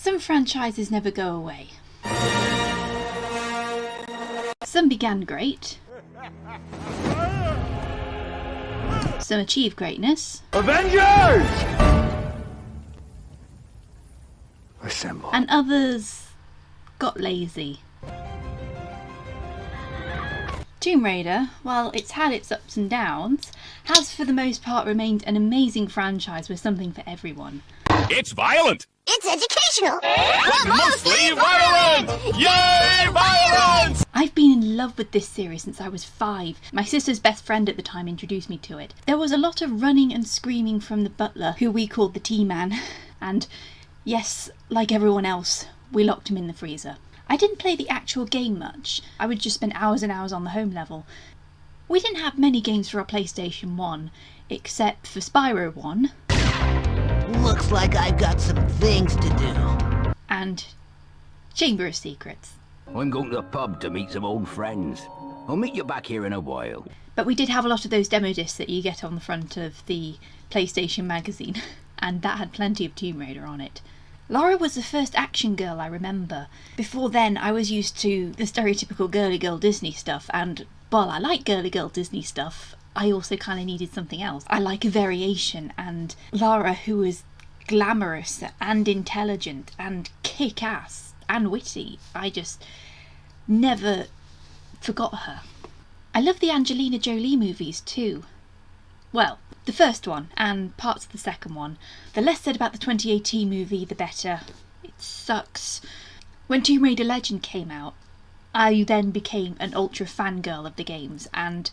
Some franchises never go away. Some began great. Some achieved greatness. Avengers! Assemble. And others got lazy. Tomb Raider, while it's had its ups and downs, has for the most part remained an amazing franchise with something for everyone. It's violent! It's educational! Mostly violent! Yay, violence! I've been in love with this series since I was 5. My sister's best friend at the time introduced me to it. There was a lot of running and screaming from the butler, who we called the T-Man, and yes, like everyone else, we locked him in the freezer. I didn't play the actual game much. I would just spend hours and hours on the home level. We didn't have many games for our PlayStation 1, except for Spyro 1. Looks like I've got some things to do. And Chamber of Secrets. I'm going to the pub to meet some old friends. I'll meet you back here in a while. But we did have a lot of those demo discs that you get on the front of the PlayStation magazine, and that had plenty of Tomb Raider on it. Lara was the first action girl I remember. Before then, I was used to the stereotypical girly girl Disney stuff, and while I like girly girl Disney stuff, I also kind of needed something else. I like a variation, and Lara, who was glamorous and intelligent and kick-ass and witty, I just never forgot her. I love the Angelina Jolie movies too. Well, the first one and parts of the second one. The less said about the 2018 movie, the better. It sucks. When Tomb Raider Legend came out, I then became an ultra fangirl of the games, and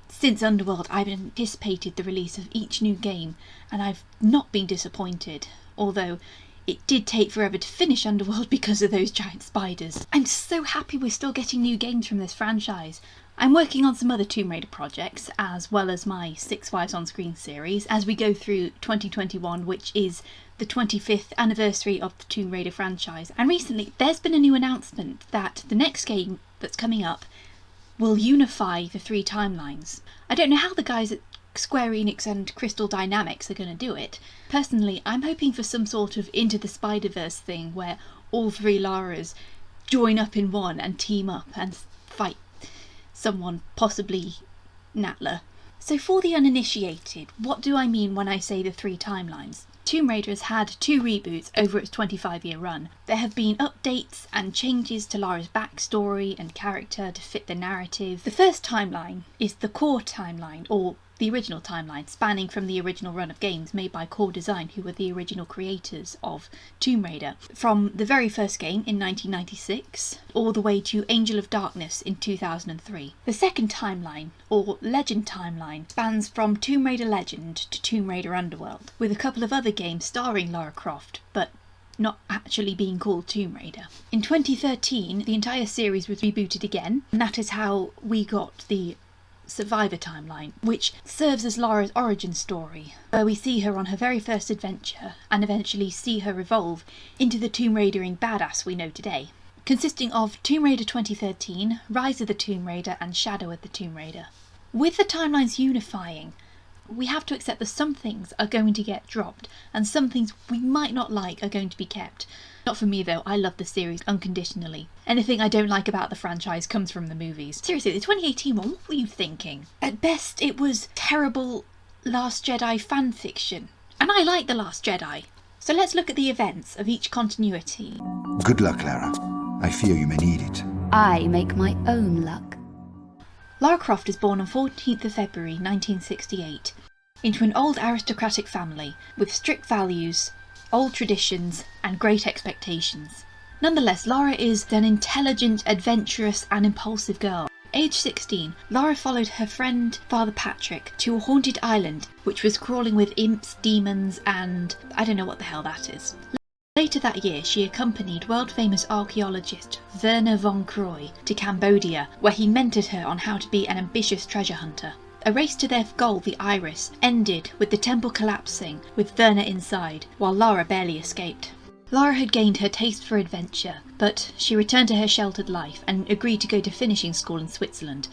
since Underworld I've anticipated the release of each new game, and I've not been disappointed, although it did take forever to finish Underworld because of those giant spiders. I'm so happy we're still getting new games from this franchise. I'm working on some other Tomb Raider projects, as well as my 6 Wives on Screen series, as we go through 2021, which is the 25th anniversary of the Tomb Raider franchise. And recently, there's been a new announcement that the next game that's coming up will unify the 3 timelines. I don't know how the guys at Square Enix and Crystal Dynamics are going to do it. Personally, I'm hoping for some sort of Into the Spider-Verse thing where all 3 Laras join up in one and team up and fight someone, possibly Natla. So for the uninitiated, what do I mean when I say the 3 timelines? Tomb Raider has had 2 reboots over its 25-year run. There have been updates and changes to Lara's backstory and character to fit the narrative. The first timeline is the core timeline, or the original timeline, spanning from the original run of games made by Core Design, who were the original creators of Tomb Raider, from the very first game in 1996 all the way to Angel of Darkness in 2003. The second timeline, or Legend timeline, spans from Tomb Raider Legend to Tomb Raider Underworld, with a couple of other games starring Lara Croft, but not actually being called Tomb Raider. In 2013, the entire series was rebooted again, and that is how we got the Survivor timeline, which serves as Lara's origin story, where we see her on her very first adventure and eventually see her evolve into the Tomb Raidering badass we know today, consisting of Tomb Raider 2013, Rise of the Tomb Raider and Shadow of the Tomb Raider. With the timelines unifying, we have to accept that some things are going to get dropped and some things we might not like are going to be kept. Not for me though, I love the series unconditionally. Anything I don't like about the franchise comes from the movies. Seriously, the 2018 one, what were you thinking? At best, it was terrible Last Jedi fan fiction. And I like The Last Jedi. So let's look at the events of each continuity. Good luck, Lara. I fear you may need it. I make my own luck. Lara Croft is born on 14th of February 1968 into an old aristocratic family with strict values, old traditions and great expectations. Nonetheless, Lara is an intelligent, adventurous and impulsive girl. Age 16, Lara followed her friend Father Patrick to a haunted island which was crawling with imps, demons and I don't know what the hell that is. Later that year, she accompanied world-famous archaeologist Werner von Croy to Cambodia, where he mentored her on how to be an ambitious treasure hunter. A race to their goal, the Iris, ended with the temple collapsing, with Werner inside, while Lara barely escaped. Lara had gained her taste for adventure, but she returned to her sheltered life and agreed to go to finishing school in Switzerland.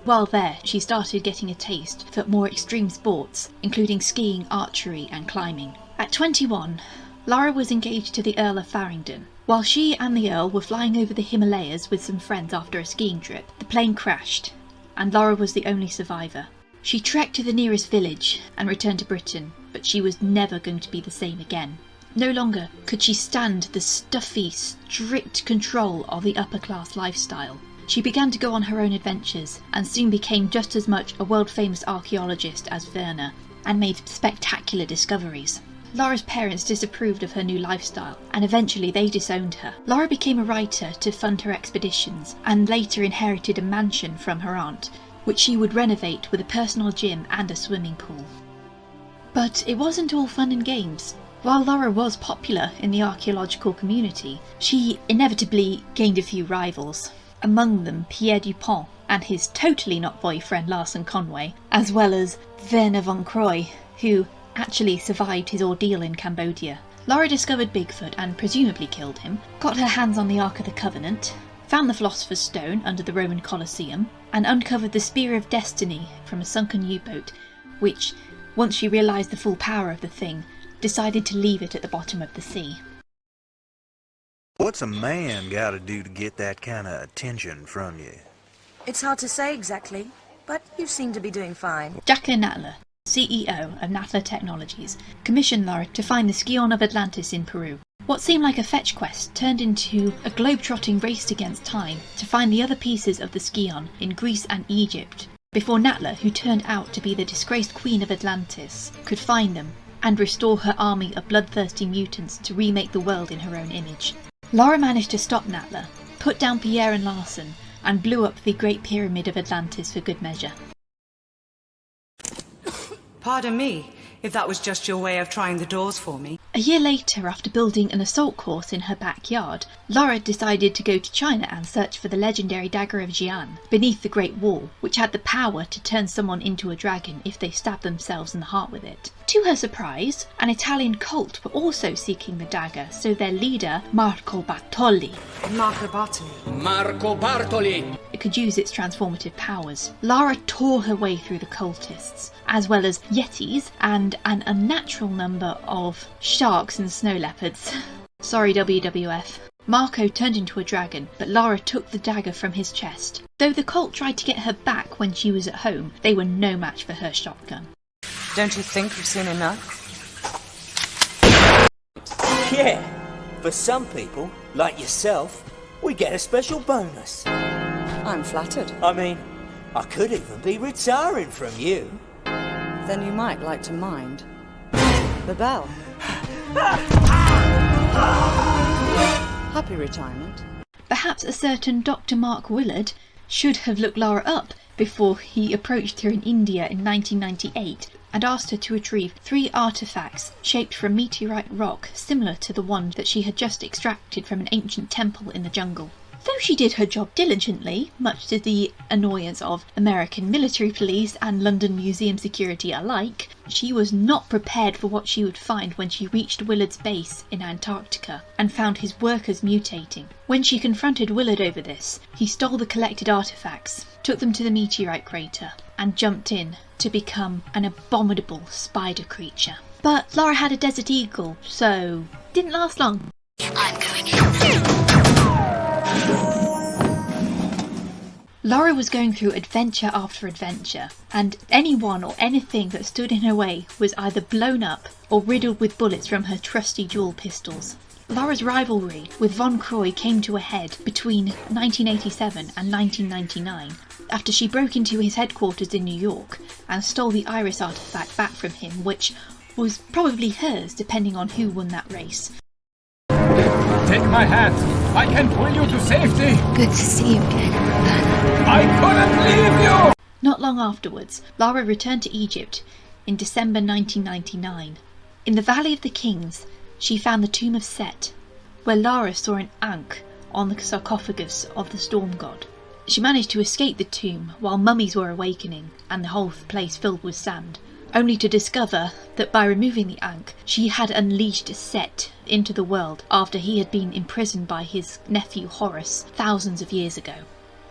While there, she started getting a taste for more extreme sports, including skiing, archery and climbing. At 21, Lara was engaged to the Earl of Farringdon. While she and the Earl were flying over the Himalayas with some friends after a skiing trip, the plane crashed, and Lara was the only survivor. She trekked to the nearest village and returned to Britain, but she was never going to be the same again. No longer could she stand the stuffy, strict control of the upper-class lifestyle. She began to go on her own adventures, and soon became just as much a world-famous archaeologist as Werner, and made spectacular discoveries. Lara's parents disapproved of her new lifestyle, and eventually they disowned her. Lara became a writer to fund her expeditions, and later inherited a mansion from her aunt, which she would renovate with a personal gym and a swimming pool. But it wasn't all fun and games. While Lara was popular in the archaeological community, she inevitably gained a few rivals, among them Pierre Dupont and his totally not boyfriend Larson Conway, as well as Werner von Croy, who actually survived his ordeal in Cambodia. Lara discovered Bigfoot and presumably killed him, got her hands on the Ark of the Covenant, found the Philosopher's Stone under the Roman Colosseum, and uncovered the Spear of Destiny from a sunken U-boat, which, once she realised the full power of the thing, decided to leave it at the bottom of the sea. What's a man gotta do to get that kind of attention from you? It's hard to say exactly, but you seem to be doing fine. Jacqueline Natler, CEO of Natler Technologies, commissioned Lara to find the Xian of Atlantis in Peru. What seemed like a fetch quest turned into a globe-trotting race against time to find the other pieces of the Xian in Greece and Egypt, before Natler, who turned out to be the disgraced Queen of Atlantis, could find them and restore her army of bloodthirsty mutants to remake the world in her own image. Lara managed to stop Natler, put down Pierre and Larson, and blew up the Great Pyramid of Atlantis for good measure. Pardon me, if that was just your way of trying the doors for me. A year later, after building an assault course in her backyard, Lara decided to go to China and search for the legendary Dagger of Xian, beneath the Great Wall, which had the power to turn someone into a dragon if they stabbed themselves in the heart with it. To her surprise, an Italian cult were also seeking the dagger, so their leader, Marco Bartoli, could use its transformative powers. Lara tore her way through the cultists, as well as yetis and an unnatural number of sharks and snow leopards. Sorry WWF. Marco turned into a dragon, but Lara took the dagger from his chest. Though the cult tried to get her back when she was at home, they were no match for her shotgun. Don't you think you've seen enough? Yeah, for some people, like yourself, we get a special bonus. I'm flattered. I mean, I could even be retiring from you. Then you might like to mind the bell. Happy retirement. Perhaps a certain Dr. Mark Willard should have looked Lara up before he approached her in India in 1998 and asked her to retrieve 3 artefacts shaped from meteorite rock similar to the one that she had just extracted from an ancient temple in the jungle. Though she did her job diligently, much to the annoyance of American military police and London museum security alike, she was not prepared for what she would find when she reached Willard's base in Antarctica and found his workers mutating. When she confronted Willard over this, he stole the collected artefacts, took them to the meteorite crater, and jumped in to become an abominable spider creature. But Lara had a desert eagle, so didn't last long. I'm going in. Lara was going through adventure after adventure, and anyone or anything that stood in her way was either blown up or riddled with bullets from her trusty dual pistols. Lara's rivalry with von Croy came to a head between 1987 and 1999, after she broke into his headquarters in New York and stole the iris artifact back from him, which was probably hers depending on who won that race. Take my hat. I can pull you to safety. Good to see you again, Werner. I couldn't leave you. Not long afterwards, Lara returned to Egypt in December 1999. In the Valley of the Kings, she found the tomb of Set, where Lara saw an ankh on the sarcophagus of the storm god. She managed to escape the tomb while mummies were awakening and the whole place filled with sand, only to discover that by removing the ankh, she had unleashed Set into the world after he had been imprisoned by his nephew Horus thousands of years ago.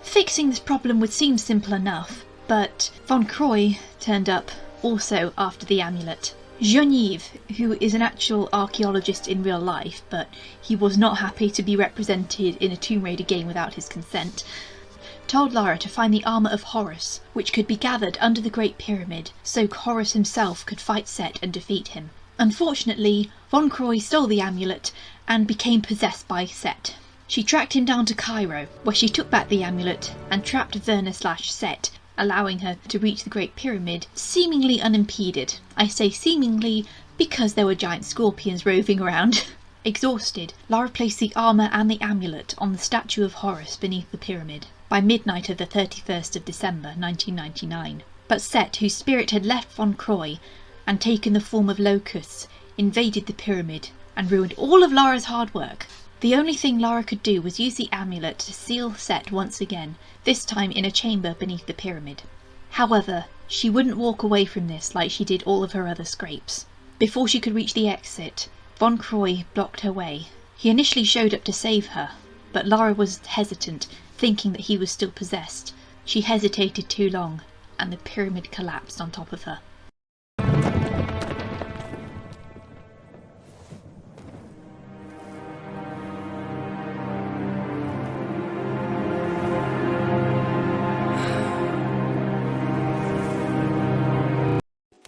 Fixing this problem would seem simple enough, but von Croy turned up also after the amulet. Genevieve, who is an actual archaeologist in real life, but he was not happy to be represented in a Tomb Raider game without his consent, told Lara to find the armour of Horus, which could be gathered under the Great Pyramid, so Horus himself could fight Set and defeat him. Unfortunately, Von Croy stole the amulet and became possessed by Set. She tracked him down to Cairo, where she took back the amulet and trapped Verna/Set, allowing her to reach the Great Pyramid seemingly unimpeded. I say seemingly because there were giant scorpions roving around. Exhausted, Lara placed the armour and the amulet on the statue of Horus beneath the pyramid by midnight of the 31st of December 1999. But Set, whose spirit had left Von Croy and taken the form of locusts, invaded the pyramid and ruined all of Lara's hard work. The only thing Lara could do was use the amulet to seal Set once again, this time in a chamber beneath the pyramid. However, she wouldn't walk away from this like she did all of her other scrapes. Before she could reach the exit, Von Croy blocked her way. He initially showed up to save her, but Lara was hesitant, thinking that he was still possessed. She hesitated too long, and the pyramid collapsed on top of her.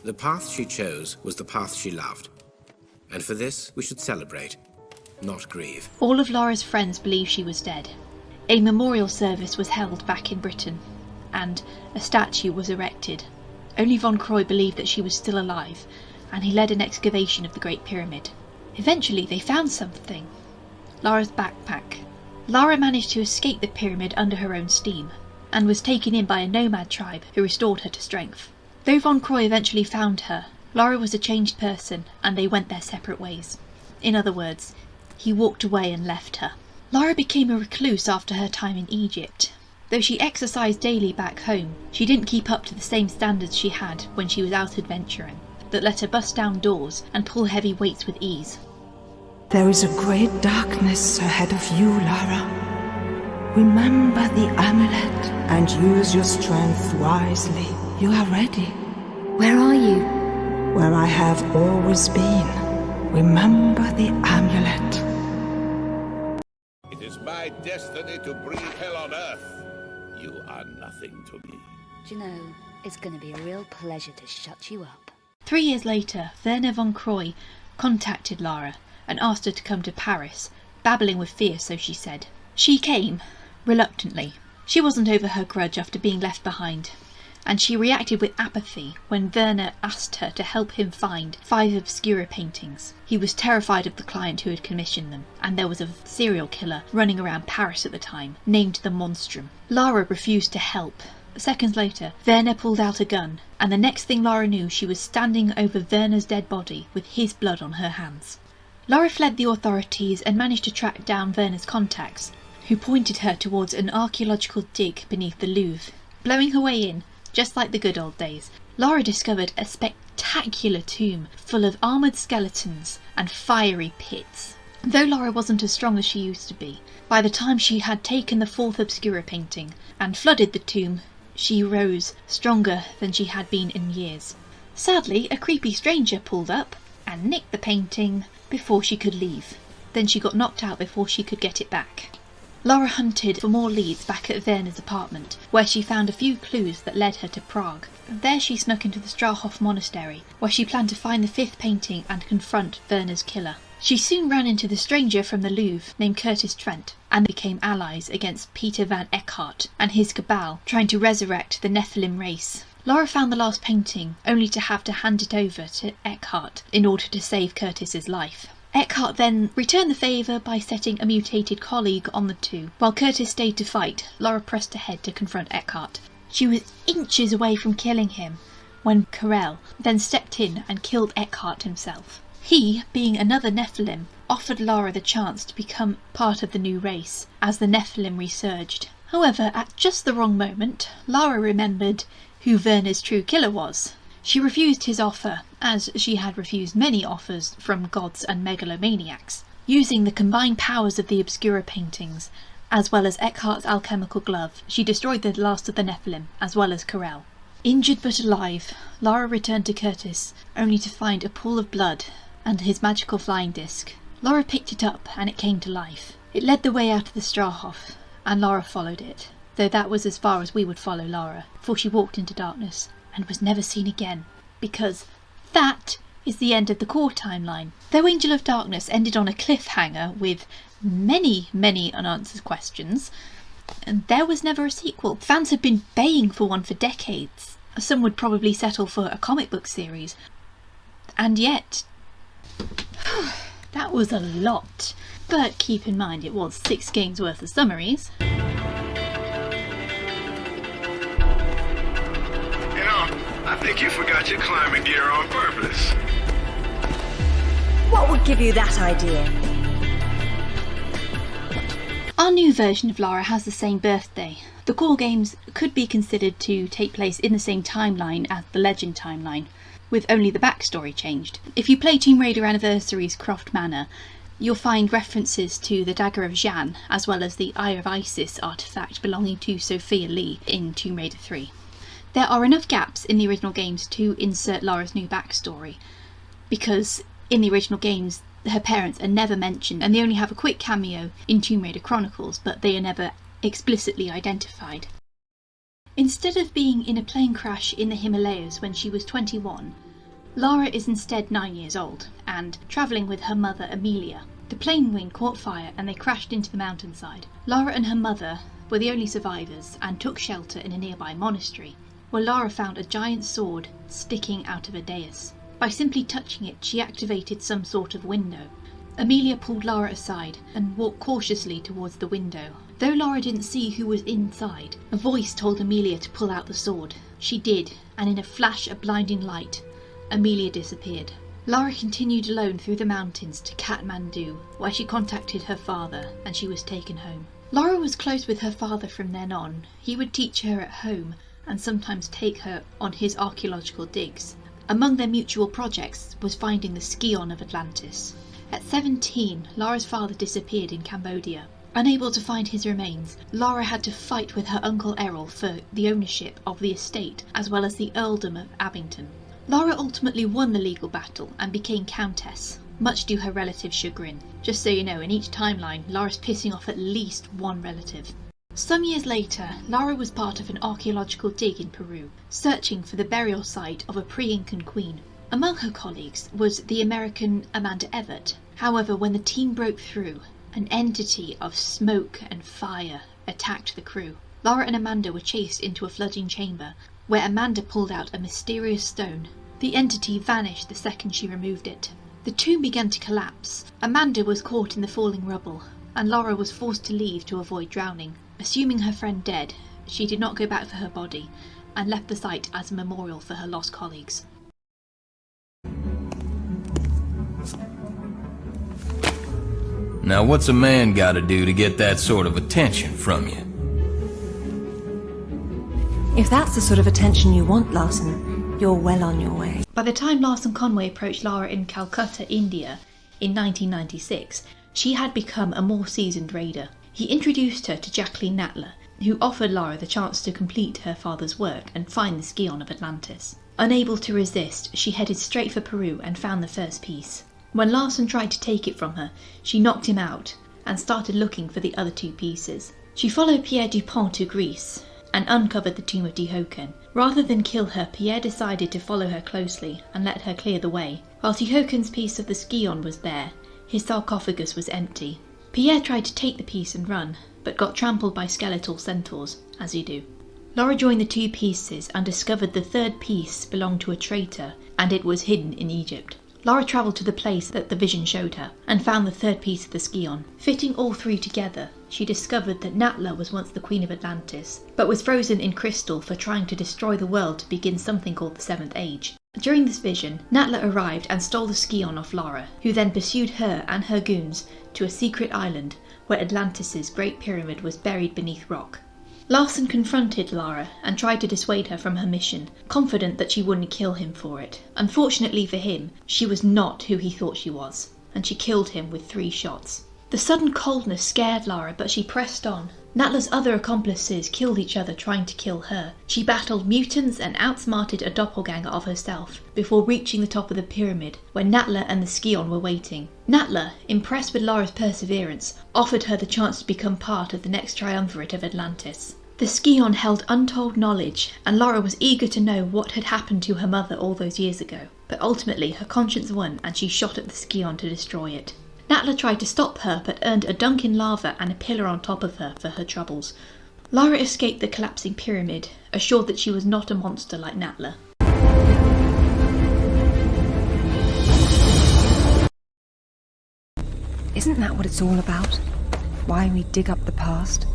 The path she chose was the path she loved, and for this we should celebrate, not grieve. All of Lara's friends believed she was dead. A memorial service was held back in Britain, and a statue was erected. Only Von Croy believed that she was still alive, and he led an excavation of the Great Pyramid. Eventually they found something. Lara's backpack. Lara managed to escape the pyramid under her own steam, and was taken in by a nomad tribe who restored her to strength. Though Von Croy eventually found her, Lara was a changed person, and they went their separate ways. In other words, he walked away and left her. Lara became a recluse after her time in Egypt. Though she exercised daily back home, she didn't keep up to the same standards she had when she was out adventuring, that let her bust down doors and pull heavy weights with ease. There is a great darkness ahead of you, Lara. Remember the amulet and use your strength wisely. You are ready. Where are you? Where I have always been. Remember the amulet. It is my destiny to bring hell on earth. You are nothing to me. Do you know, it's going to be a real pleasure to shut you up. 3 years later, Werner von Croy contacted Lara and asked her to come to Paris, babbling with fear, so she said. She came, reluctantly. She wasn't over her grudge after being left behind, and she reacted with apathy when Werner asked her to help him find 5 obscura paintings. He was terrified of the client who had commissioned them, and there was a serial killer running around Paris at the time, named the Monstrum. Lara refused to help. Seconds later, Werner pulled out a gun, and the next thing Lara knew, she was standing over Werner's dead body with his blood on her hands. Lara fled the authorities and managed to track down Werner's contacts, who pointed her towards an archaeological dig beneath the Louvre. Blowing her way in, just like the good old days, Lara discovered a spectacular tomb full of armoured skeletons and fiery pits. Though Lara wasn't as strong as she used to be, by the time she had taken the 4th obscura painting and flooded the tomb, she rose stronger than she had been in years. Sadly, a creepy stranger pulled up and nicked the painting before she could leave. Then she got knocked out before she could get it back. Lara hunted for more leads back at Werner's apartment, where she found a few clues that led her to Prague. There she snuck into the Strahov Monastery, where she planned to find the 5th painting and confront Werner's killer. She soon ran into the stranger from the Louvre named Curtis Trent, and became allies against Peter van Eckhart and his cabal, trying to resurrect the Nephilim race. Lara found the last painting, only to have to hand it over to Eckhart in order to save Curtis's life. Eckhart then returned the favour by setting a mutated colleague on the two. While Curtis stayed to fight, Lara pressed ahead to confront Eckhart. She was inches away from killing him when Karel then stepped in and killed Eckhart himself. He, being another Nephilim, offered Lara the chance to become part of the new race as the Nephilim resurged. However, at just the wrong moment, Lara remembered who Werner's true killer was. She refused his offer, as she had refused many offers from gods and megalomaniacs. Using the combined powers of the obscura paintings, as well as Eckhart's alchemical glove, she destroyed the last of the Nephilim, as well as Karel. Injured but alive, Lara returned to Curtis, only to find a pool of blood and his magical flying disc. Lara picked it up and it came to life. It led the way out of the Strahov, and Lara followed it, though that was as far as we would follow Lara, for she walked into darkness and was never seen again, because that is the end of the core timeline. Though Angel of Darkness ended on a cliffhanger with many, many unanswered questions, and there was never a sequel. Fans have been baying for one for decades. Some would probably settle for a comic book series. And yet, that was a lot. But keep in mind it was 6 games worth of summaries. You know, I think you forgot your climbing gear on purpose. What would give you that idea? Our new version of Lara has the same birthday. The core games could be considered to take place in the same timeline as the Legend timeline, with only the backstory changed. If you play Tomb Raider Anniversary's Croft Manor, you'll find references to the Dagger of Xian, as well as the Eye of Isis artefact belonging to Sophia Lee in Tomb Raider 3. There are enough gaps in the original games to insert Lara's new backstory, because in the original games her parents are never mentioned and they only have a quick cameo in Tomb Raider Chronicles, but they are never explicitly identified. Instead of being in a plane crash in the Himalayas when she was 21, Lara is instead 9 years old and travelling with her mother Amelia. The plane wing caught fire and they crashed into the mountainside. Lara and her mother were the only survivors and took shelter in a nearby monastery, where Lara found a giant sword sticking out of a dais. By simply touching it, she activated some sort of window. Amelia pulled Lara aside and walked cautiously towards the window. Though Lara didn't see who was inside, a voice told Amelia to pull out the sword. She did, and in a flash of blinding light, Amelia disappeared. Lara continued alone through the mountains to Kathmandu, where she contacted her father and she was taken home. Lara was close with her father from then on. He would teach her at home and sometimes take her on his archaeological digs. Among their mutual projects was finding the Xian of Atlantis. At 17, Lara's father disappeared in Cambodia. Unable to find his remains, Lara had to fight with her uncle Errol for the ownership of the estate as well as the earldom of Abington. Lara ultimately won the legal battle and became Countess, much to her relative's chagrin. Just so you know, in each timeline, Lara's pissing off at least one relative. Some years later, Lara was part of an archaeological dig in Peru, searching for the burial site of a pre-Incan queen. Among her colleagues was the American Amanda Everett. However, when the team broke through, an entity of smoke and fire attacked the crew. Lara and Amanda were chased into a flooding chamber, where Amanda pulled out a mysterious stone. The entity vanished the second she removed it. The tomb began to collapse. Amanda was caught in the falling rubble, and Lara was forced to leave to avoid drowning. Assuming her friend dead, she did not go back for her body, and left the site as a memorial for her lost colleagues. Now what's a man gotta do to get that sort of attention from you? If that's the sort of attention you want, Larson, you're well on your way. By the time Larson Conway approached Lara in Calcutta, India, in 1996, she had become a more seasoned raider. He introduced her to Jacqueline Natler, who offered Lara the chance to complete her father's work and find the Xian of Atlantis. Unable to resist, she headed straight for Peru and found the first piece. When Larson tried to take it from her, she knocked him out and started looking for the other 2 pieces. She followed Pierre Dupont to Greece and uncovered the tomb of Tihocan. Rather than kill her, Pierre decided to follow her closely and let her clear the way. While Tihocan's piece of the Xian was there, his sarcophagus was empty. Pierre tried to take the piece and run, but got trampled by skeletal centaurs, as you do. Lara joined the 2 pieces and discovered the 3rd piece belonged to a traitor, and it was hidden in Egypt. Lara travelled to the place that the vision showed her, and found the 3rd piece of the Xian. Fitting all 3 together, she discovered that Natla was once the Queen of Atlantis, but was frozen in crystal for trying to destroy the world to begin something called the 7th Age. During this vision, Natla arrived and stole the Xian off Lara, who then pursued her and her goons to a secret island where Atlantis' Great Pyramid was buried beneath rock. Larson confronted Lara and tried to dissuade her from her mission, confident that she wouldn't kill him for it. Unfortunately for him, she was not who he thought she was, and she killed him with 3 shots. The sudden coldness scared Lara, but she pressed on. Natla's other accomplices killed each other trying to kill her. She battled mutants and outsmarted a doppelganger of herself before reaching the top of the pyramid where Natla and the Xian were waiting. Natla, impressed with Lara's perseverance, offered her the chance to become part of the next triumvirate of Atlantis. The Xian held untold knowledge, and Lara was eager to know what had happened to her mother all those years ago. But ultimately her conscience won and she shot at the Xian to destroy it. Natla tried to stop her but earned a dunk in lava and a pillar on top of her for her troubles. Lara escaped the collapsing pyramid, assured that she was not a monster like Natla. Isn't that what it's all about? Why we dig up the past?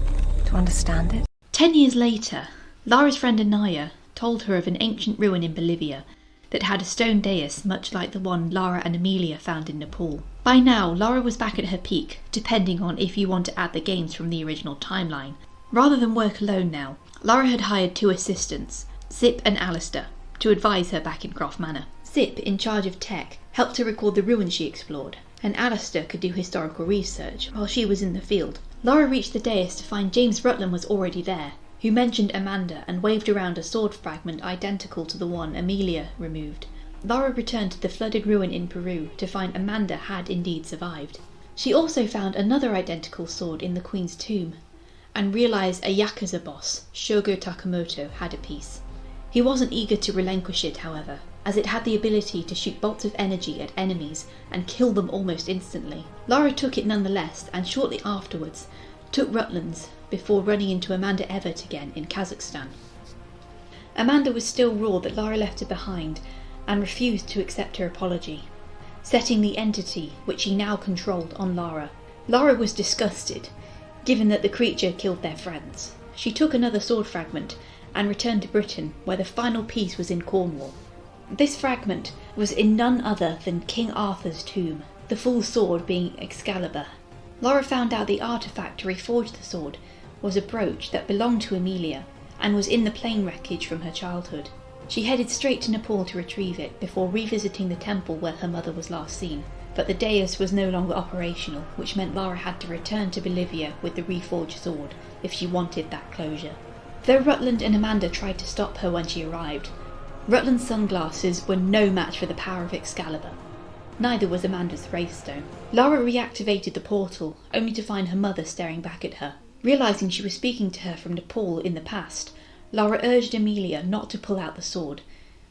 To understand it? 10 years later, Lara's friend Anaya told her of an ancient ruin in Bolivia that had a stone dais much like the one Lara and Amelia found in Nepal. By now, Lara was back at her peak, depending on if you want to add the games from the original timeline. Rather than work alone now, Lara had hired 2 assistants, Zip and Alistair, to advise her back in Croft Manor. Zip, in charge of tech, helped her record the ruins she explored, and Alistair could do historical research while she was in the field. Lara reached the dais to find James Rutland was already there, who mentioned Amanda and waved around a sword fragment identical to the one Amelia removed. Lara returned to the flooded ruin in Peru to find Amanda had indeed survived. She also found another identical sword in the Queen's tomb, and realised a Yakuza boss, Shogo Takamoto, had a piece. He wasn't eager to relinquish it, however, as it had the ability to shoot bolts of energy at enemies and kill them almost instantly. Lara took it nonetheless, and shortly afterwards took Rutland's before running into Amanda Everett again in Kazakhstan. Amanda was still raw that Lara left her behind and refused to accept her apology, setting the entity which she now controlled on Lara. Lara was disgusted, given that the creature killed their friends. She took another sword fragment and returned to Britain, where the final piece was in Cornwall. This fragment was in none other than King Arthur's tomb, the full sword being Excalibur. Lara found out the artefact to reforge the sword was a brooch that belonged to Amelia and was in the plane wreckage from her childhood. She headed straight to Nepal to retrieve it before revisiting the temple where her mother was last seen, but the dais was no longer operational, which meant Lara had to return to Bolivia with the reforged sword if she wanted that closure. Though Rutland and Amanda tried to stop her when she arrived, Rutland's sunglasses were no match for the power of Excalibur. Neither was Amanda's Wraithstone. Lara reactivated the portal, only to find her mother staring back at her. Realising she was speaking to her from Nepal in the past, Lara urged Amelia not to pull out the sword,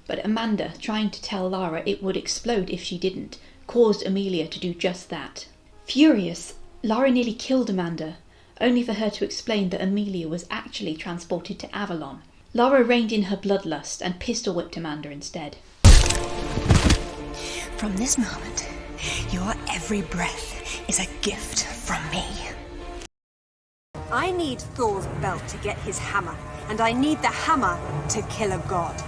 but Amanda, trying to tell Lara it would explode if she didn't, caused Amelia to do just that. Furious, Lara nearly killed Amanda, only for her to explain that Amelia was actually transported to Avalon. Lara reined in her bloodlust and pistol-whipped Amanda instead. From this moment, your every breath is a gift from me. I need Thor's belt to get his hammer, and I need the hammer to kill a god.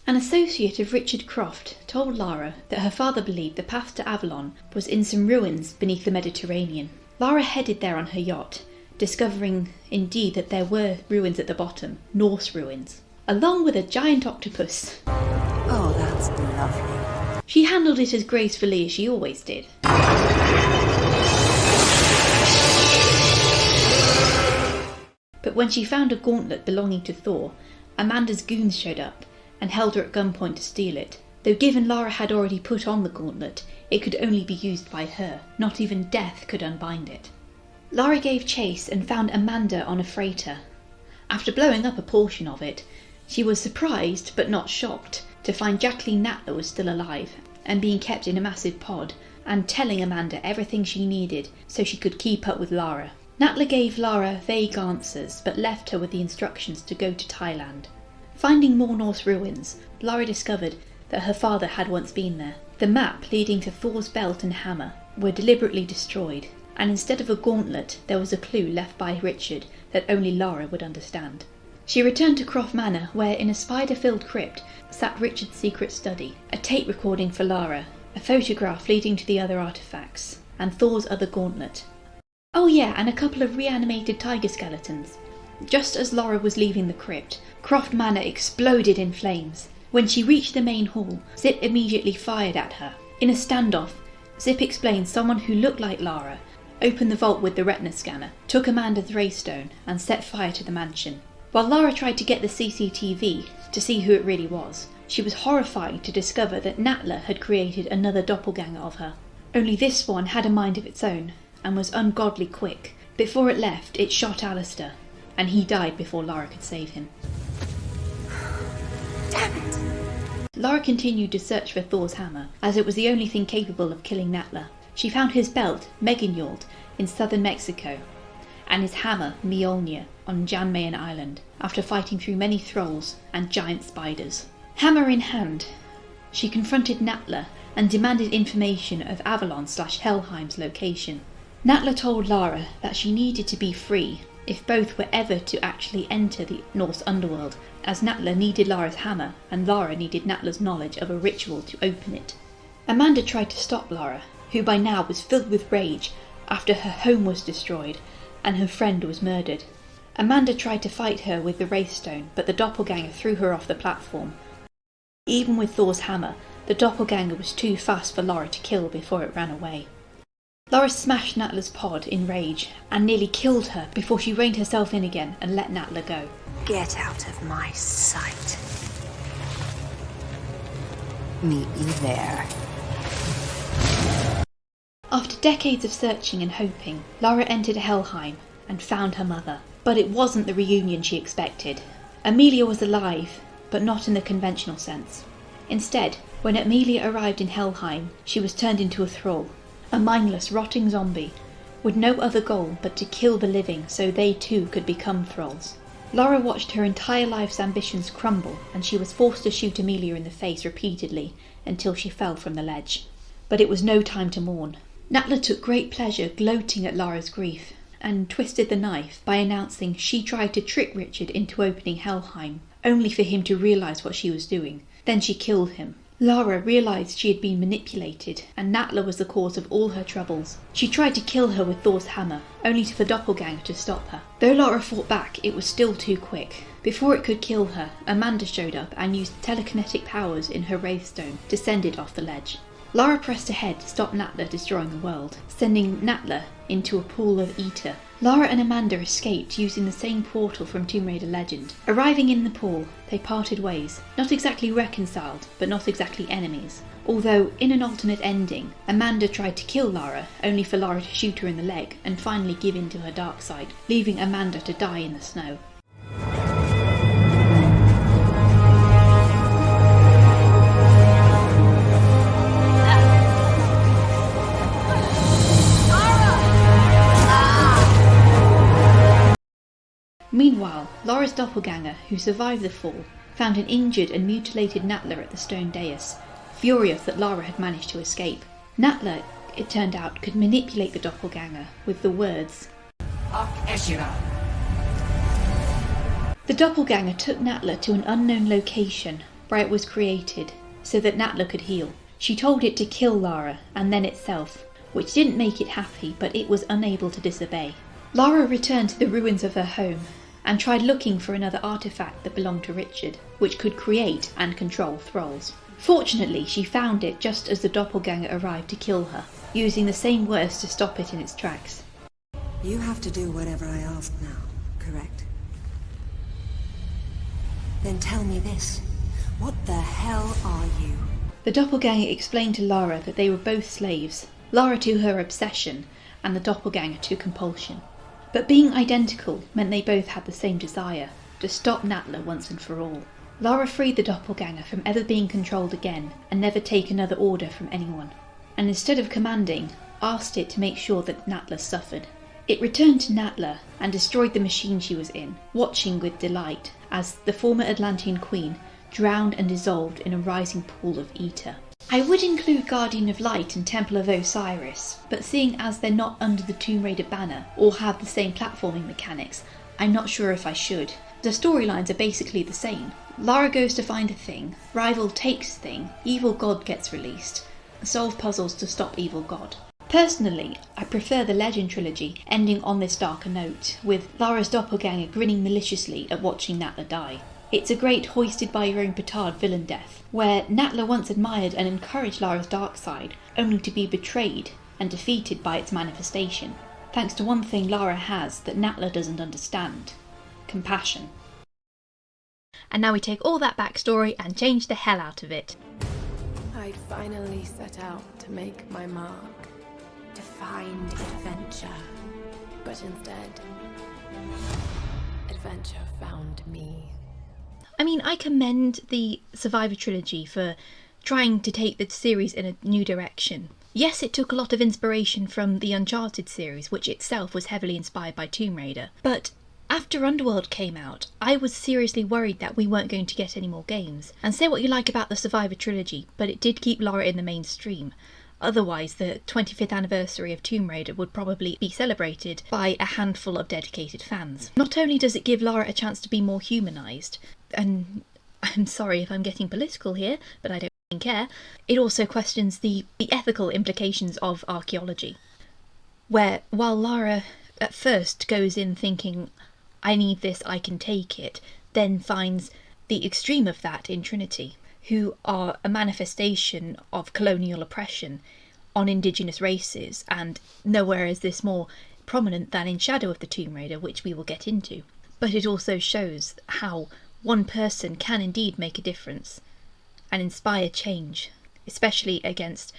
An associate of Richard Croft told Lara that her father believed the path to Avalon was in some ruins beneath the Mediterranean. Lara headed there on her yacht, discovering indeed that there were ruins at the bottom, Norse ruins, along with a giant octopus. Oh, that's lovely. She handled it as gracefully as she always did. But when she found a gauntlet belonging to Thor, Amanda's goons showed up and held her at gunpoint to steal it. Though given Lara had already put on the gauntlet, it could only be used by her. Not even death could unbind it. Lara gave chase and found Amanda on a freighter. After blowing up a portion of it, she was surprised, but not shocked, to find Jacqueline Natla was still alive and being kept in a massive pod, and telling Amanda everything she needed so she could keep up with Lara. Natla gave Lara vague answers, but left her with the instructions to go to Thailand. Finding more Norse ruins, Lara discovered that her father had once been there. The map leading to Thor's belt and hammer were deliberately destroyed, and instead of a gauntlet there was a clue left by Richard that only Lara would understand. She returned to Croft Manor, where in a spider-filled crypt sat Richard's secret study, a tape recording for Lara, a photograph leading to the other artefacts, and Thor's other gauntlet. Oh yeah, and a couple of reanimated tiger skeletons. Just as Lara was leaving the crypt, Croft Manor exploded in flames. When she reached the main hall, Zip immediately fired at her. In a standoff, Zip explained someone who looked like Lara opened the vault with the retina scanner, took Amanda's Raystone, and set fire to the mansion. While Lara tried to get the CCTV to see who it really was, she was horrified to discover that Natla had created another doppelganger of her. Only this one had a mind of its own, and was ungodly quick. Before it left, it shot Alistair, and he died before Lara could save him. Damn it! Lara continued to search for Thor's hammer, as it was the only thing capable of killing Natla. She found his belt, Meginjord, in southern Mexico, and his hammer, Mjolnir, on Jan Mayen Island, after fighting through many thralls and giant spiders. Hammer in hand, she confronted Natla and demanded information of Avalon/Helheim's location. Natla told Lara that she needed to be free if both were ever to actually enter the Norse underworld, as Natla needed Lara's hammer and Lara needed Natla's knowledge of a ritual to open it. Amanda tried to stop Lara, who by now was filled with rage after her home was destroyed and her friend was murdered. Amanda tried to fight her with the Wraithstone, but the doppelganger threw her off the platform. Even with Thor's hammer, the doppelganger was too fast for Lara to kill before it ran away. Lara smashed Natla's pod in rage and nearly killed her before she reined herself in again and let Natla go. Get out of my sight. Meet you there. After decades of searching and hoping, Lara entered Helheim and found her mother. But it wasn't the reunion she expected. Amelia was alive, but not in the conventional sense. Instead, when Amelia arrived in Helheim, she was turned into a thrall, a mindless, rotting zombie, with no other goal but to kill the living so they too could become thralls. Lara watched her entire life's ambitions crumble, and she was forced to shoot Amelia in the face repeatedly until she fell from the ledge. But it was no time to mourn. Natla took great pleasure gloating at Lara's grief, and twisted the knife by announcing she tried to trick Richard into opening Helheim, only for him to realise what she was doing. Then she killed him. Lara realised she had been manipulated, and Natla was the cause of all her troubles. She tried to kill her with Thor's hammer, only for the doppelganger to stop her. Though Lara fought back, it was still too quick. Before it could kill her, Amanda showed up and used telekinetic powers in her Wraithstone to send it off the ledge. Lara pressed ahead to stop Natla destroying the world, sending Natla into a pool of ether. Lara and Amanda escaped using the same portal from Tomb Raider Legend. Arriving in the pool, they parted ways, not exactly reconciled, but not exactly enemies. Although, in an alternate ending, Amanda tried to kill Lara, only for Lara to shoot her in the leg and finally give in to her dark side, leaving Amanda to die in the snow. Meanwhile, Lara's doppelganger, who survived the fall, found an injured and mutilated Natla at the stone dais, furious that Lara had managed to escape. Natla, it turned out, could manipulate the doppelganger with the words. The doppelganger took Natla to an unknown location where it was created, so that Natla could heal. She told it to kill Lara, and then itself, which didn't make it happy, but it was unable to disobey. Lara returned to the ruins of her home, and tried looking for another artifact that belonged to Richard, which could create and control thralls. Fortunately, she found it just as the doppelganger arrived to kill her, using the same words to stop it in its tracks. You have to do whatever I ask now, correct? Then tell me this. What the hell are you? The doppelganger explained to Lara that they were both slaves, Lara to her obsession, and the doppelganger to compulsion. But being identical meant they both had the same desire, to stop Natla once and for all. Lara freed the doppelganger from ever being controlled again and never take another order from anyone, and instead of commanding, asked it to make sure that Natla suffered. It returned to Natla and destroyed the machine she was in, watching with delight as the former Atlantean queen drowned and dissolved in a rising pool of ether. I would include Guardian of Light and Temple of Osiris, but seeing as they're not under the Tomb Raider banner or have the same platforming mechanics, I'm not sure if I should. The storylines are basically the same. Lara goes to find a thing, rival takes thing, evil god gets released, solve puzzles to stop evil god. Personally, I prefer the Legend trilogy ending on this darker note, with Lara's doppelganger grinning maliciously at watching Natla die. It's a great hoisted by your own petard villain death, where Natla once admired and encouraged Lara's dark side, only to be betrayed and defeated by its manifestation. thanks to one thing Lara has that Natla doesn't understand: compassion. And now we take all that backstory and change the hell out of it. I'd finally set out to make my mark, to find adventure. But instead, adventure found me. I mean, I commend the Survivor trilogy for trying to take the series in a new direction. Yes, it took a lot of inspiration from the Uncharted series, which itself was heavily inspired by Tomb Raider. But after Underworld came out, I was seriously worried that we weren't going to get any more games. And say what you like about the Survivor trilogy, but it did keep Lara in the mainstream. Otherwise, the 25th anniversary of Tomb Raider would probably be celebrated by a handful of dedicated fans. Not only does it give Lara a chance to be more humanised, and I'm sorry if I'm getting political here, but I don't care, it also questions the ethical implications of archaeology. Where, while Lara at first goes in thinking, I need this, I can take it, then finds the extreme of that in Trinity, who are a manifestation of colonial oppression on indigenous races, and nowhere is this more prominent than in Shadow of the Tomb Raider, which we will get into. But it also shows how one person can indeed make a difference and inspire change, especially against